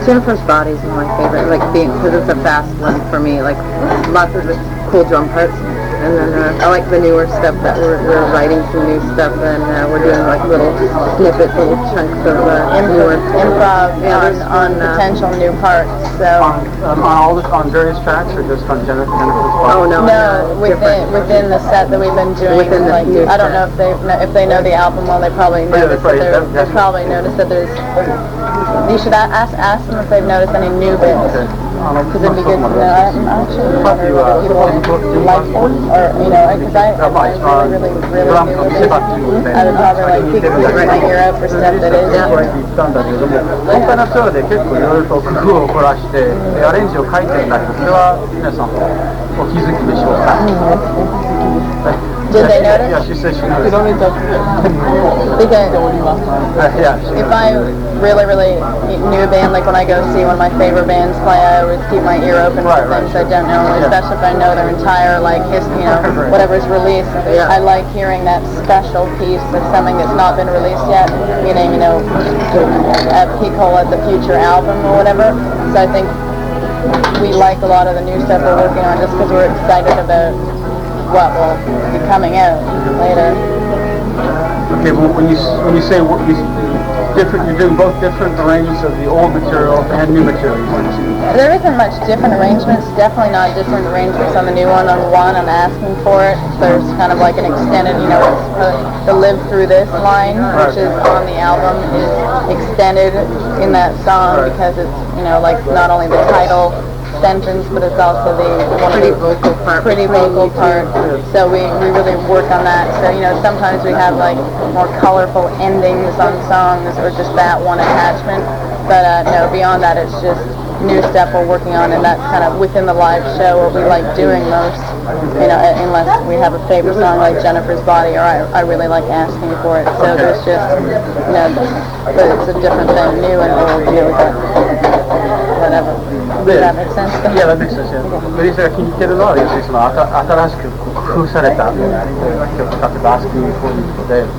Speaker 5: Jennifer's Body is my favorite, like because it's a fast one for me, like lots of the cool drum parts. And then I like the newer stuff that we're writing some new stuff, and we're doing like little snippets, little chunks of newer
Speaker 2: Improv on potential new parts. So
Speaker 1: On all this, on various tracks, or just on Jennifer's part?
Speaker 5: Oh no,
Speaker 2: no, within the set that we've been doing.
Speaker 5: Within the
Speaker 2: Like
Speaker 5: new
Speaker 2: I don't
Speaker 5: set.
Speaker 2: know if they know the album well. They probably
Speaker 1: Yeah,
Speaker 2: noticed they probably noticed that there's. You should ask them if they've noticed any new bits. Because it'd be good to know. I'm actually wondering whether people like them, or because I really new with it. I would probably like keep my ear out for stuff that is.
Speaker 1: たんだけれども、今回のツアーで結構いろいろと工夫を凝らしてアレンジを書いてるんだけど、それは皆さんお気づきでしょうか？
Speaker 2: Did they notice?
Speaker 1: Yeah, she said she noticed.
Speaker 2: Because
Speaker 1: Yeah.
Speaker 2: if I really new band, like when I go see one of my favorite bands play, I always keep my ear open for things I don't know, especially if I know their entire whatever's released. I like hearing that special piece of something that's not been released yet, meaning he call it the future album or whatever. So I think we like a lot of the new stuff we're working on just because we're excited about what will be coming out later.
Speaker 1: Okay, well, when you say different, you're doing both different arrangements of the old material and new material.
Speaker 2: There isn't much different arrangements, definitely not different arrangements on the new one. On one, I'm asking for it. There's kind of like an extended, the Live Through This line, which is on the album, is extended in that song because it's, like not only the title sentence, but it's also the pretty vocal part. So we really work on that. So sometimes we have like more colorful endings on songs or just that one attachment. But no, beyond that, it's just new stuff we're working on, and that's kind of within the live show what we like doing most. Unless we have a favorite song like Jennifer's Body, or I really like asking for it. So there's just but it's a different thing, new and old, but whatever. Does that make sense?
Speaker 1: Yeah, that makes sense. ベリーさんが気に入ってるのは要するにその新しく工夫された曲例えばアスキングフォーミットでク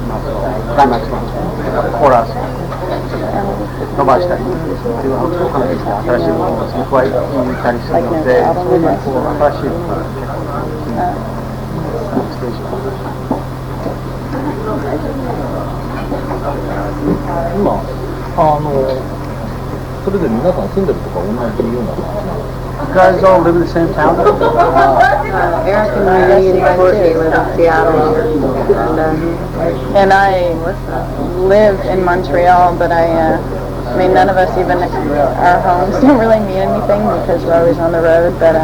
Speaker 1: ライマックスのコーラス伸ばしたりっていう他の曲で新しいものが僕はいいたりするのでそういう新しいステージ
Speaker 4: 今それで皆さん住んでるとか同じような
Speaker 1: You guys all live in the same town?
Speaker 5: Eric and me and Courtney live in Seattle,
Speaker 2: and I live in Montreal, but I mean, none of us even, our homes don't really mean anything because we're always on the road, but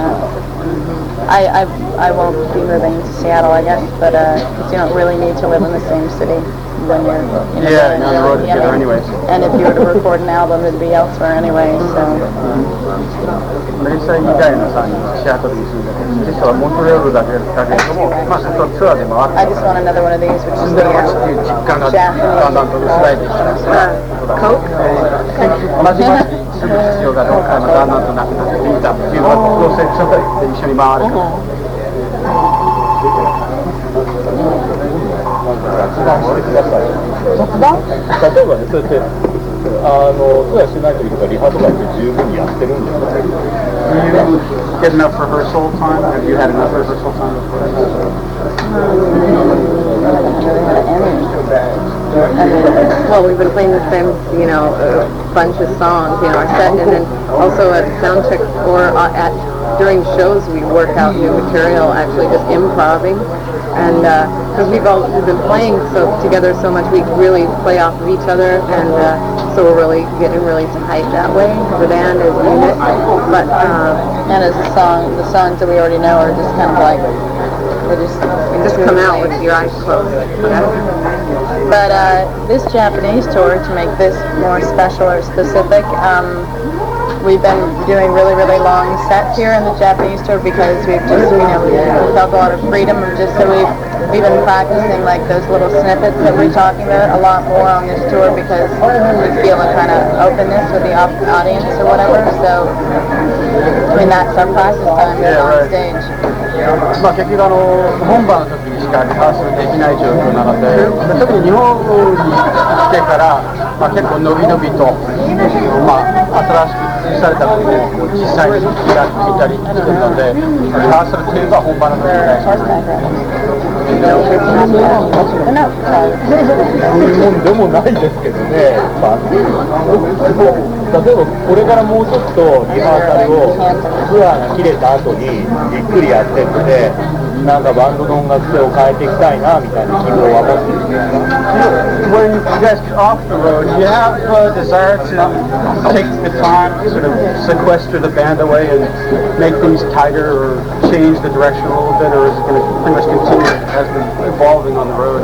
Speaker 2: I won't be moving to Seattle, I guess, but because you don't really need to live in the same city when you're,
Speaker 1: on the road together anyways.
Speaker 2: And if you were to record an album, it'd be elsewhere anyway, so.
Speaker 1: ベリーさん以外のさシアトルに住んでる実はモントレールだけれども、そこはツアーで回って
Speaker 2: I just want another one of these, which is
Speaker 1: 住んでる街っていう実感がだんだんと薄らいできてます同じ街に住む必要がだんだんとなくなっていたっていうのはプロセクションで一緒に回る
Speaker 4: 例えばね、そうやってツアーしてない時とかリハとかって十分にやってるんですか？
Speaker 1: Do you get enough rehearsal time? Have you had enough rehearsal time before?
Speaker 5: well, we've been playing the same, bunch of songs, our set, and then also a sound check or at during shows we work out new material, actually just improvising. And because we've been playing together so much, we really play off of each other, and so we're really getting really tight that way. The band is unit, but
Speaker 2: And as the songs that we already know are just kind of like they just
Speaker 5: come out with your eyes closed.
Speaker 2: But this Japanese tour, to make this more special or specific, we've been doing really, really long sets here in the Japanese tour because we've just, we felt a lot of freedom, and just so we've been practicing like those little snippets that we're talking about a lot more on this tour because we feel a kind of openness with the audience or whatever. So, I mean, that's our practice time on stage.
Speaker 1: まあ結局本番の時にしかリハーサルできない状況なので、特に日本に来てから、まあ、結構伸び伸びと、まあ、新しく実施されたことを実際にやってみたりするので、リハーサルといえば本番の時に大事です。そういうもんでもないですけどね、まあ、例えばこれからもうちょっとリハーサルをツアーが切れた後にじっくりやってって、なんかバンドの音楽性を変えていきたいなみたいな希望は持ってるんですか？ When you guys get off the road, do you have a desire to take the time to sort of sequester the band away and make things tighter or change the direction a little bit, or is it going to pretty much continue as been evolving on the road?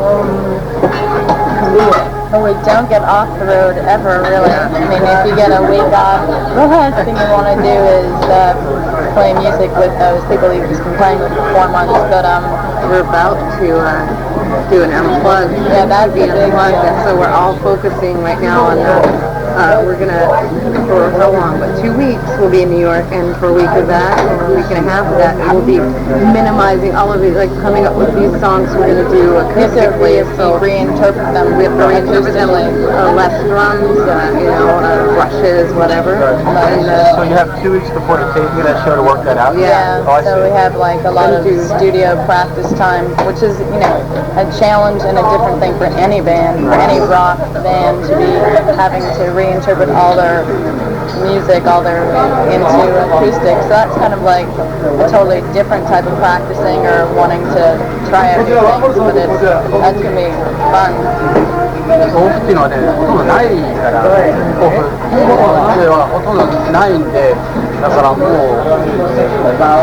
Speaker 2: Well, we don't get off the road ever, really. I mean, if you get a week off, the last thing you want to do is play music with those people you've just been playing with for 4 months. But
Speaker 5: we're about to do an unplug.
Speaker 2: Yeah, that'd be
Speaker 5: unplugged. So we're all focusing right now on we're gonna, for how long? But 2 weeks we'll be in New York, and for a week of that, or a week and a half of that, we'll be minimizing all of these, like coming up with these songs we're gonna do acoustically. So
Speaker 2: reinterpret them.
Speaker 5: We have to reinterpret them like less drums, brushes, whatever. And,
Speaker 1: so you have 2 weeks before the taping of that show to work that out?
Speaker 2: Yeah, so we have like a lot of studio practice time, which is, a challenge and a different thing for any band, for any rock band to be having to reinterpret all their music, all their into acoustic. So that's kind of like a totally different type of practicing or wanting to try out new things, but that's going to be fun.
Speaker 1: オフっていうのはね、ほとんどないから、オフはほとんどないんで、だからもう、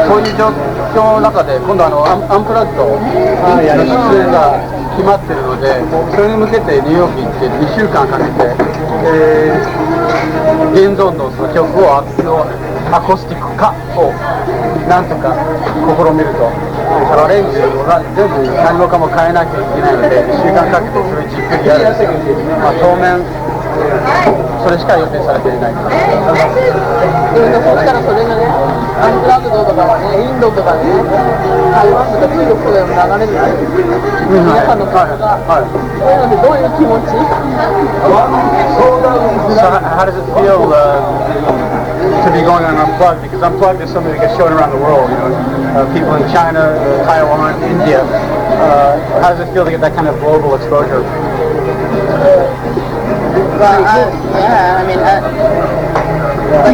Speaker 1: そういう状況の中で、今度アンプラッドの出演が決まってるので、それに向けてニューヨーク行って2週間かけて、現存のその曲をアコースティック化をなんとか試みると。アレンジを全部何もかも変えなきゃいけないので、1週間かけてそれをじっくりやるんですよ。まあ、当面それしか予定されていない。そしたらそれがね、アンプラグドとかね、インドとかね、台湾とか中国とかでも流れるんですよ。皆さんの曲が、そういうのでどういう気持ち？ So how does it feel to be going on Unplugged? Because Unplugged is something that gets shown around the world. People in China, Taiwan, India. How does it feel to get that kind of global exposure?
Speaker 2: Well, yeah, I mean,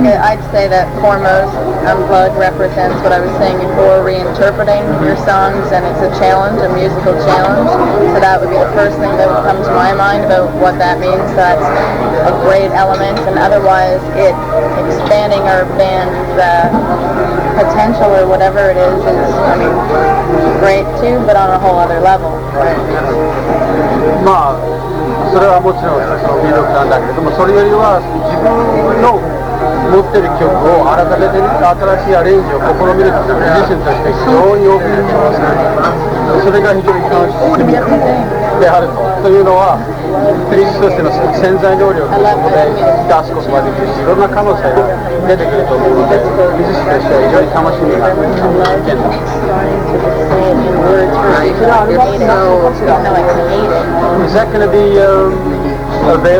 Speaker 2: I'd say that foremost, Unplugged represents what I was saying before, reinterpreting your songs, and it's a challenge, a musical challenge. So that would be the first thing that would come to my mind about what that means. That's a great element, and otherwise it expanding our band's potential or whatever it is, I mean, great too, but on a whole other level.
Speaker 1: Right. まあ、それはもちろんその魅力なんだけれども、それよりは自分の持ってる曲を改めて新しいアレンジを試みるというミュージシャンとして非常に大きなチャンスで、それが非常に楽しみであるというのは、クリスとしての潜在能力をここで出すことができるし、いろんな可能性が出てくると思うので、ミュージシャンとしては非常に楽しみな意見です。Is that going to be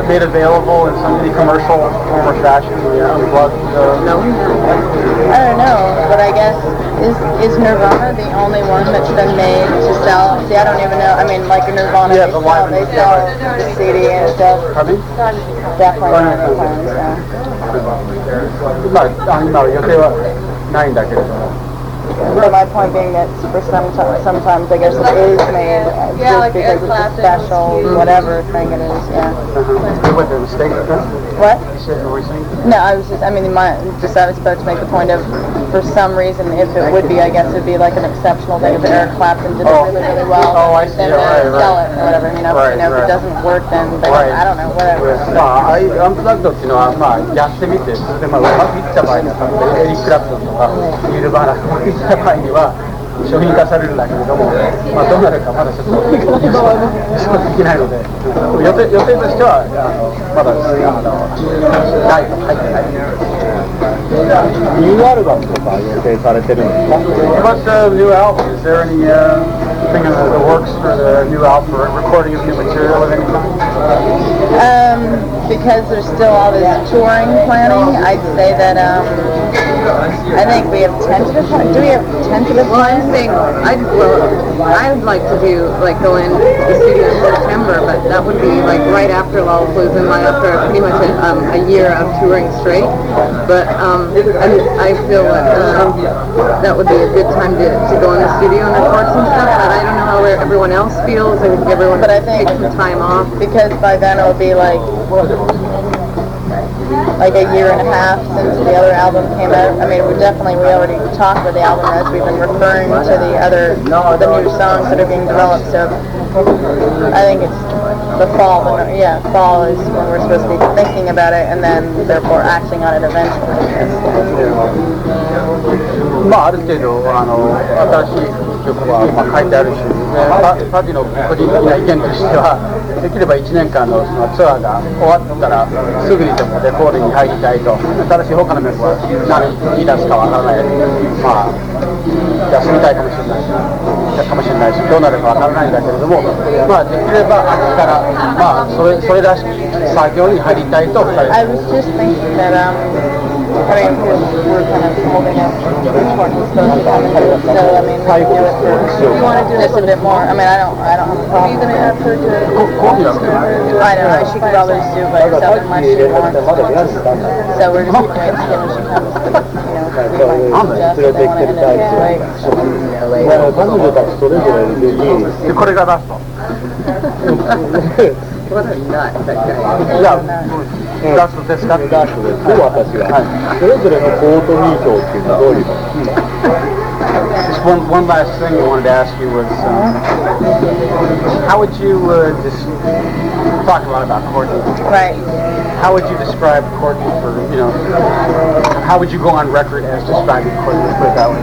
Speaker 1: made available in some commercial form or fashion? Unplugged?
Speaker 5: No.
Speaker 2: I don't know, but I guess is Nirvana the only one that's been made to sell? See, I don't even know. I mean, like Nirvana,
Speaker 1: Yeah,
Speaker 2: they sell the CD and stuff.
Speaker 1: Pardon me?
Speaker 2: Definitely not Nirvana.
Speaker 1: まあ、今予定はないんだけれども。
Speaker 2: But my point being that for sometimes I guess it is made just because it's a special whatever thing it is, yeah.
Speaker 1: What the mistake?
Speaker 2: What?
Speaker 1: You said you were saying?
Speaker 2: No, I was about to make the point of, for some reason, if it would be, I guess it'd be like an exceptional thing if Eric Clapton did it really, really well.
Speaker 1: Oh, I see.
Speaker 2: Then sell it or whatever, you know. If it doesn't work, then they don't, I don't know, whatever.
Speaker 1: まあ、アンプラグドっていうのは、まあ、やってみて、それでまあ、うまくいった場合には、エリック・クラプトンとか、ニルバーナがうまくいった場合には、商品化されるんだけれども、まあ、どうなるかまだちょっと予想できないので、予定としてはまだないと入ってない。
Speaker 4: ニューアルバムとか予定されてるんですか？
Speaker 1: What's the new album? Is there any thing in the works for the new album, for recording of new material of any kind?
Speaker 2: Because there's still all this touring planning, I'd say that I think we have tentative. Do we have tentative plans?
Speaker 5: I'd like to do go in the studio in September, but that would be like right after Lollapalooza and after pretty much a year of touring straight. But I feel that would be a good time to go in the studio and record some stuff. But I don't know how everyone else feels. I think everyone take some time off
Speaker 2: because by then it'll be like a year and a half since the other album came out. I mean, we already talked with the album as we've been referring to the new songs that are being developed. So I think it's the fall. Fall is when we're supposed to be thinking about it and then therefore acting on it eventually.
Speaker 1: まあある程度新しい曲はまあ書いてあるし、パティの個人的な意見としては、できれば1年間のツアーが終わったらすぐにでもレコードに入りたいと。新しい他のメンバーは何言い出すかわからない。まあ休みたいかもしれないし、どうなるかわからないんだけれども、まあできれば秋からまあそれらしき作業に入りたいと。
Speaker 2: I was just thinking that I mean, we're kind of holding up Courtney's supposed to come and do it, so I mean, we can do it for, we want to do this a bit more. I mean, I don't have a problem. Are you going to have her do it? I know, she could always do it by herself unless she wants. So we're just waiting to see when she comes to, you know, suggest they want to end it this way.
Speaker 4: 彼女たちそれぞれに
Speaker 1: これがラスト。
Speaker 5: What a nut, that guy.
Speaker 1: いや、ラストですか？
Speaker 4: ダッシュですね、私は。それぞれのコートニー賞っていうのはどういうの？
Speaker 1: Just one last thing I wanted to ask you was, how would you talk a lot about Courtney?
Speaker 2: Right.
Speaker 1: How would you describe Courtney how would you go on record as describing Courtney, let's put it that way?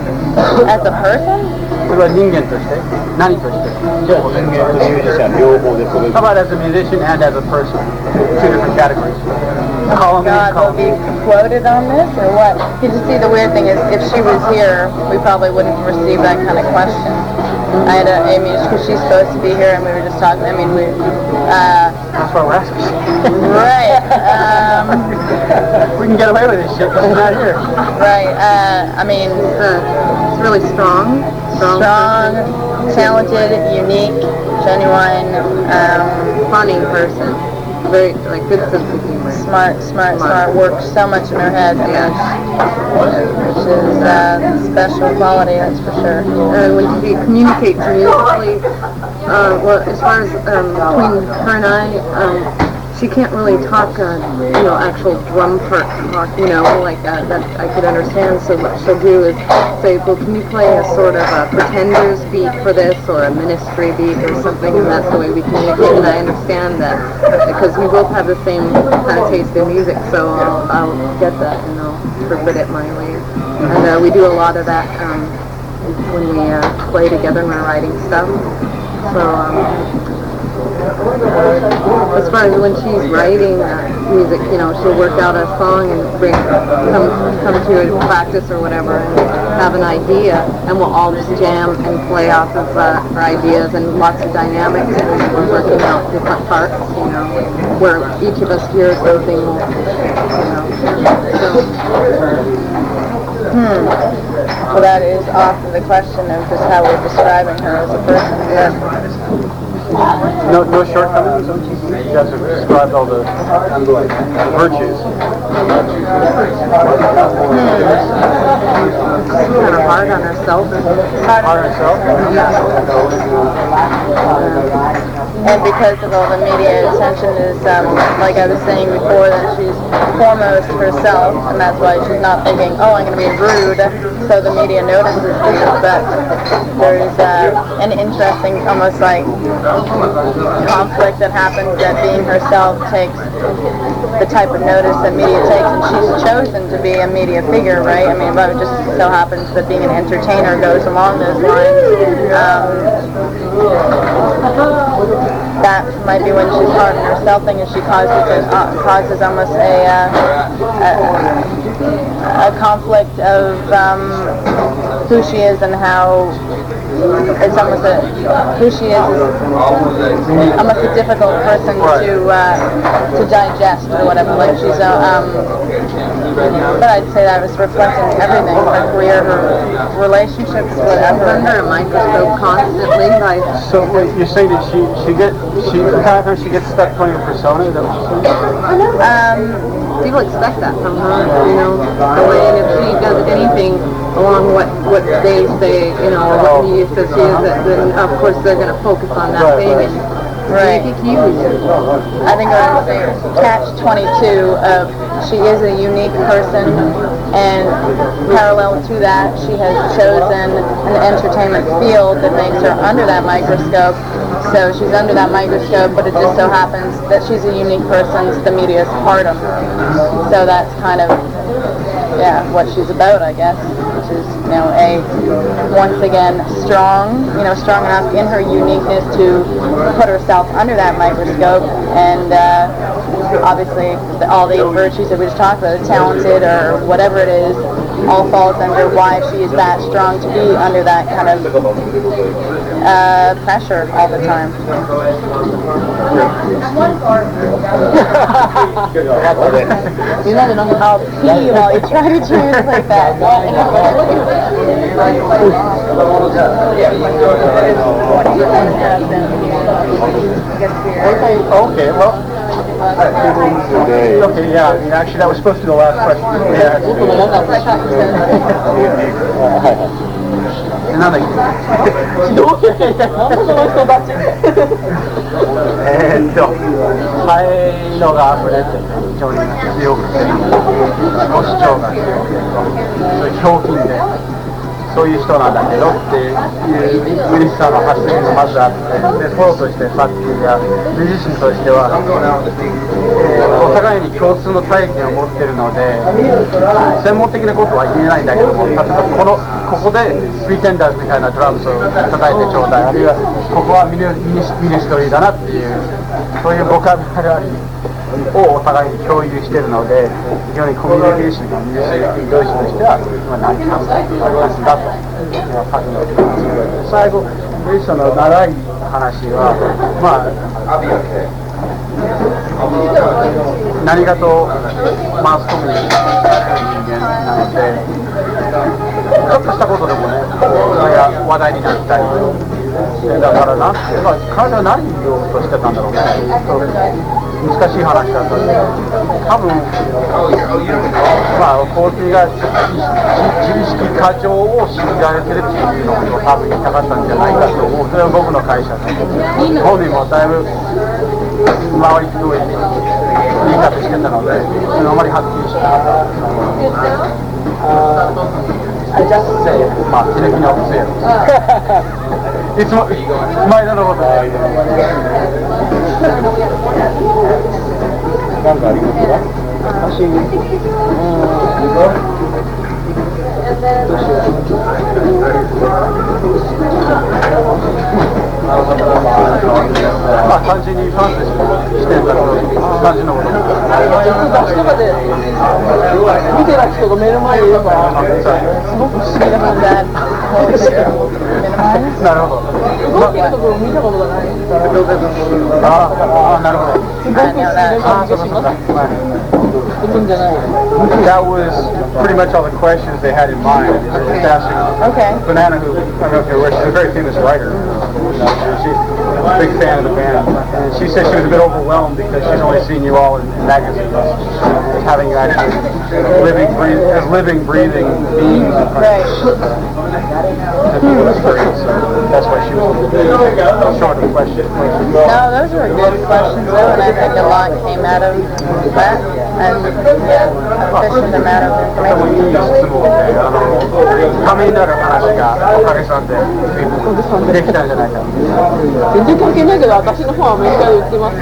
Speaker 2: As a person?
Speaker 1: それは人間として何として
Speaker 4: じゃあ人間とミュージシャン両方でそれぞ
Speaker 1: How about as a musician and as a person? Two different categories.
Speaker 2: Oh God, will be quoted on this or what? You just see, the weird thing is, if she was here, we probably wouldn't receive that kind of question. I had Amy, because she's supposed to be here, and we were just talking. I mean,
Speaker 1: That's why we're asking.
Speaker 2: right.
Speaker 1: We can get away with this shit because she's not here.
Speaker 2: Right. I mean,
Speaker 5: It's really strong,
Speaker 2: talented, unique, genuine,
Speaker 5: funny person. Very good sense of humor.
Speaker 2: Smart. Works so much in her head. Which is special quality, that's for sure.
Speaker 5: When she communicates musically, well, as far as between her and I, she can't really talk, actual drum part talk, like that I could understand. So what she'll do is say, well, can you play a sort of a Pretenders beat for this, or a Ministry beat or something, and that's the way we communicate. And I understand that because we both have the same kind of taste in music, so I'll get that and I'll interpret it my way. And we do a lot of that when we play together and we're writing stuff. So. As far as when she's writing music, she'll work out a song and come to a practice or whatever and have an idea, and we'll all just jam and play off of her ideas, and lots of dynamics and working out different parts, where each of us hears something,
Speaker 2: So that is often the question of just how we're describing her as a person.
Speaker 1: No shortcomings? You guys have described all the virtues.
Speaker 5: Kind of hard on herself.
Speaker 1: Hard on herself?
Speaker 2: And because of all the media attention is, like I was saying before, that she's foremost herself, and that's why she's not thinking, oh, I'm going to be rude, so the media notices this, but there's an interesting, almost like, conflict that happens that being herself takes the type of notice that media takes, and she's chosen to be a media figure, right? I mean, but it just so happens that being an entertainer goes along those lines. That might be when she's hard on herself, thinking she causes almost a conflict of who she is and how it's almost who she is almost a difficult person to digest or whatever. Like she's but I'd say that was reflecting everything: her career, her relationships, whatever.
Speaker 5: Under a microscope constantly, like.
Speaker 1: So wait, you're saying that she gets stuck playing a persona? Is that what you're saying?
Speaker 5: People expect that from her, you know, the way, and if she does anything along what they say, you know, or what media says she is, then of course they're going to focus on that thing and
Speaker 2: Right.
Speaker 5: make it huge.
Speaker 2: I think I would say catch-22 of she is a unique person, and parallel to that, she has chosen an entertainment field that makes her under that microscope. So she's under that microscope, but it just so happens that she's a unique person, so the media is part of her. So that's kind of, what she's about, I guess, which is, once again, strong enough in her uniqueness to put herself under that microscope, and obviously all the virtues that we just talked about, talented or whatever it is, all falls under why she is that strong to be under that kind of pressure all the time. I'll pee while you try to translate that.
Speaker 1: Okay, well. Okay, yeah, I mean, actually that was supposed to be the last question. Yeah. なんだっけ才能が溢れて非常に強くてご主張が強くてそういうひょうきんでそういう人なんだけどっていう嬉しさの発信がまずあってでフォローとしてさっきや自身としては、お互いに共通の体験を持っているので専門的なことは言えないんだけども例えばここでプリテンダーズみたいなドラムスを叩いてちょうだいあるいはここはミニストリーだなっていうそういうボキャブラリーをお互いに共有しているので非常にコミュニケーションがミュージック同士としては成り立つだと書くのです最後その長い話は何かとマスコミになる人間なのでちょっとしたことでもね話題になったりだから彼は何を言おうとしてたんだろうね難しい話だったんで多分コーティが自意識過剰を信じられてるっていうのを多分言いたかったんじゃないかと思うそれは僕の解釈本人もだいぶ回りくどい言い方してたのであまりはっきりしなかったI just say テレビのせいいつも前田のことなんかありますか私単純にファンとしてた感じのこと
Speaker 3: 雑誌とかで見てた人が目の前にいるからすごく不思議な感じ
Speaker 1: なるほど
Speaker 3: 動いてるところを見たことがないから
Speaker 1: なるほど
Speaker 3: すごく不思議な感じがします
Speaker 1: That was pretty much all the questions they had in mind. They were just asking Banana, who I don't know if you're aware, she's a very famous writer. She's big fan of the band. And she said she was a bit overwhelmed because she's only seen you all in magazines. Having you actually living, breathing beings in front of experience. So that's why she was short of the question.
Speaker 2: No, those were good questions though, and I think a lot came out of that. And yeah, fishing them out of information.
Speaker 1: ためになる話がおかげさんでできたんじゃないか。
Speaker 3: 全然関係ないけど、私の本アメリカで売ってます。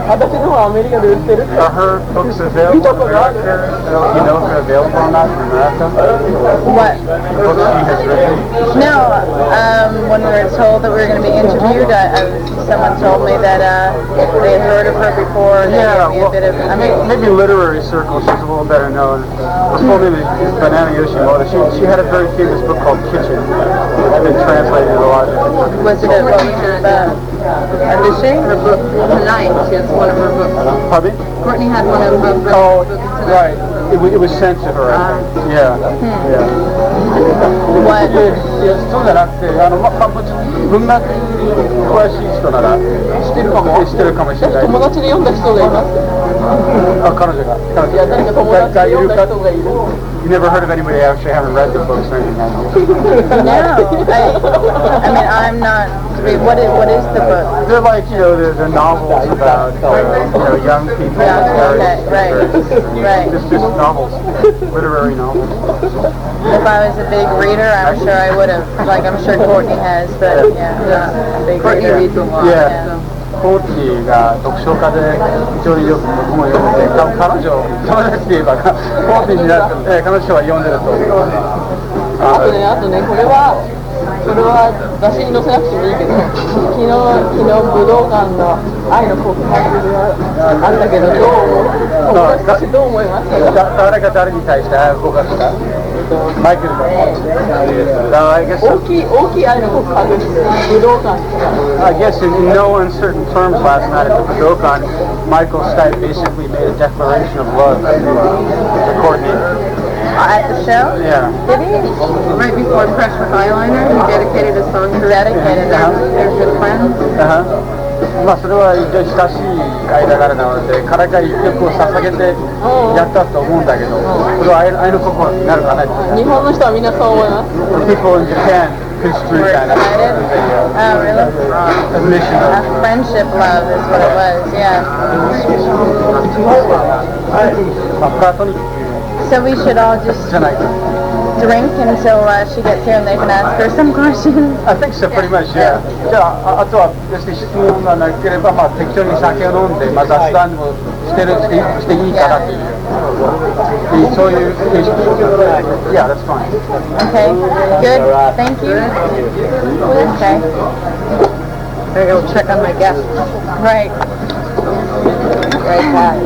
Speaker 3: 私の本アメリカで売ってる。
Speaker 1: Are her books available? You know if they're available or not in America?
Speaker 2: What?
Speaker 1: The books she has written?
Speaker 2: No, when we were told that we were going to be interviewed, someone told me that they had heard of her before. And
Speaker 1: Yeah,
Speaker 2: they gave me a bit of, I mean,
Speaker 1: maybe literary circles, she's a little better known. Her full name is Banana Yoshimoto. She had a very famous book called Kitchen. I've been translated a lot of different.
Speaker 2: what was it about? Did she?
Speaker 5: Her book tonight. She has one of her books.
Speaker 1: Pardon?
Speaker 5: Courtney had one of her books.
Speaker 1: Oh,
Speaker 5: tonight.
Speaker 1: right. It was sent to her, I think. Yeah. Yeah.
Speaker 2: What?
Speaker 1: いや、そうじゃなくて、文学詳しい人なら知ってるかもしれない。
Speaker 3: 友達で読んだ人がいます。
Speaker 1: あ、彼女が。
Speaker 3: いや、誰か友達で読んだ人がいる。
Speaker 1: You never heard of anybody actually haven't read the books or anything like that?
Speaker 2: No, I mean, I'm not. What is the book?
Speaker 1: They're like, they're novels about, young people.
Speaker 2: Yeah, right.
Speaker 1: Just novels, literary novels.
Speaker 2: If I was a big reader, I'm sure I would have. Like, I'm sure Courtney has, but yeah, I'm not a big
Speaker 5: Courtney
Speaker 2: reader.
Speaker 5: reads a lot.
Speaker 1: Yeah. コーティーが読書家で非常によく僕も読んでて、彼女って言えばコーティーになって、彼女は読んでると思う。
Speaker 3: あとね、これは雑誌に載せなくてもいいけど、昨日武道館の愛の告白があったけど、どう思いますか？
Speaker 1: 誰が誰に対して愛を告白した？マイケルが。
Speaker 3: 大きい愛の告白です。武道館。
Speaker 1: I guess in no uncertain terms last night at the Budokan, Michael Stipe basically made a declaration of love to Courtney.
Speaker 2: At the show?
Speaker 1: Yeah.
Speaker 2: Did he?
Speaker 5: Right before Crush with Eyeliner, he dedicated a song to
Speaker 2: Dedicated
Speaker 5: their good friends.
Speaker 1: まあそれは親しい間柄なので、彼が一曲を捧げてやったと思うんだけど、それは愛の心になるかなって。
Speaker 3: 日本の人はみんなそう思います。
Speaker 1: People in Japan construe that as
Speaker 2: Oh, really?
Speaker 1: a mission
Speaker 2: A
Speaker 1: of
Speaker 2: friendship love is what it was, yeah.
Speaker 1: まあプラトニック
Speaker 2: So we should all just
Speaker 1: じゃないか。
Speaker 2: drink until she gets here and they can ask her some questions.
Speaker 1: I think so, pretty much, yeah. じゃあ、あとは別に質問がなければ、まあ適当に酒を飲んで、まあ雑談もしていいかなっていう。そういう形式。Yeah, that's fine.
Speaker 2: Okay, good. Thank you. Okay.
Speaker 5: I gotta go check on my guests.
Speaker 2: Right.
Speaker 5: Right back.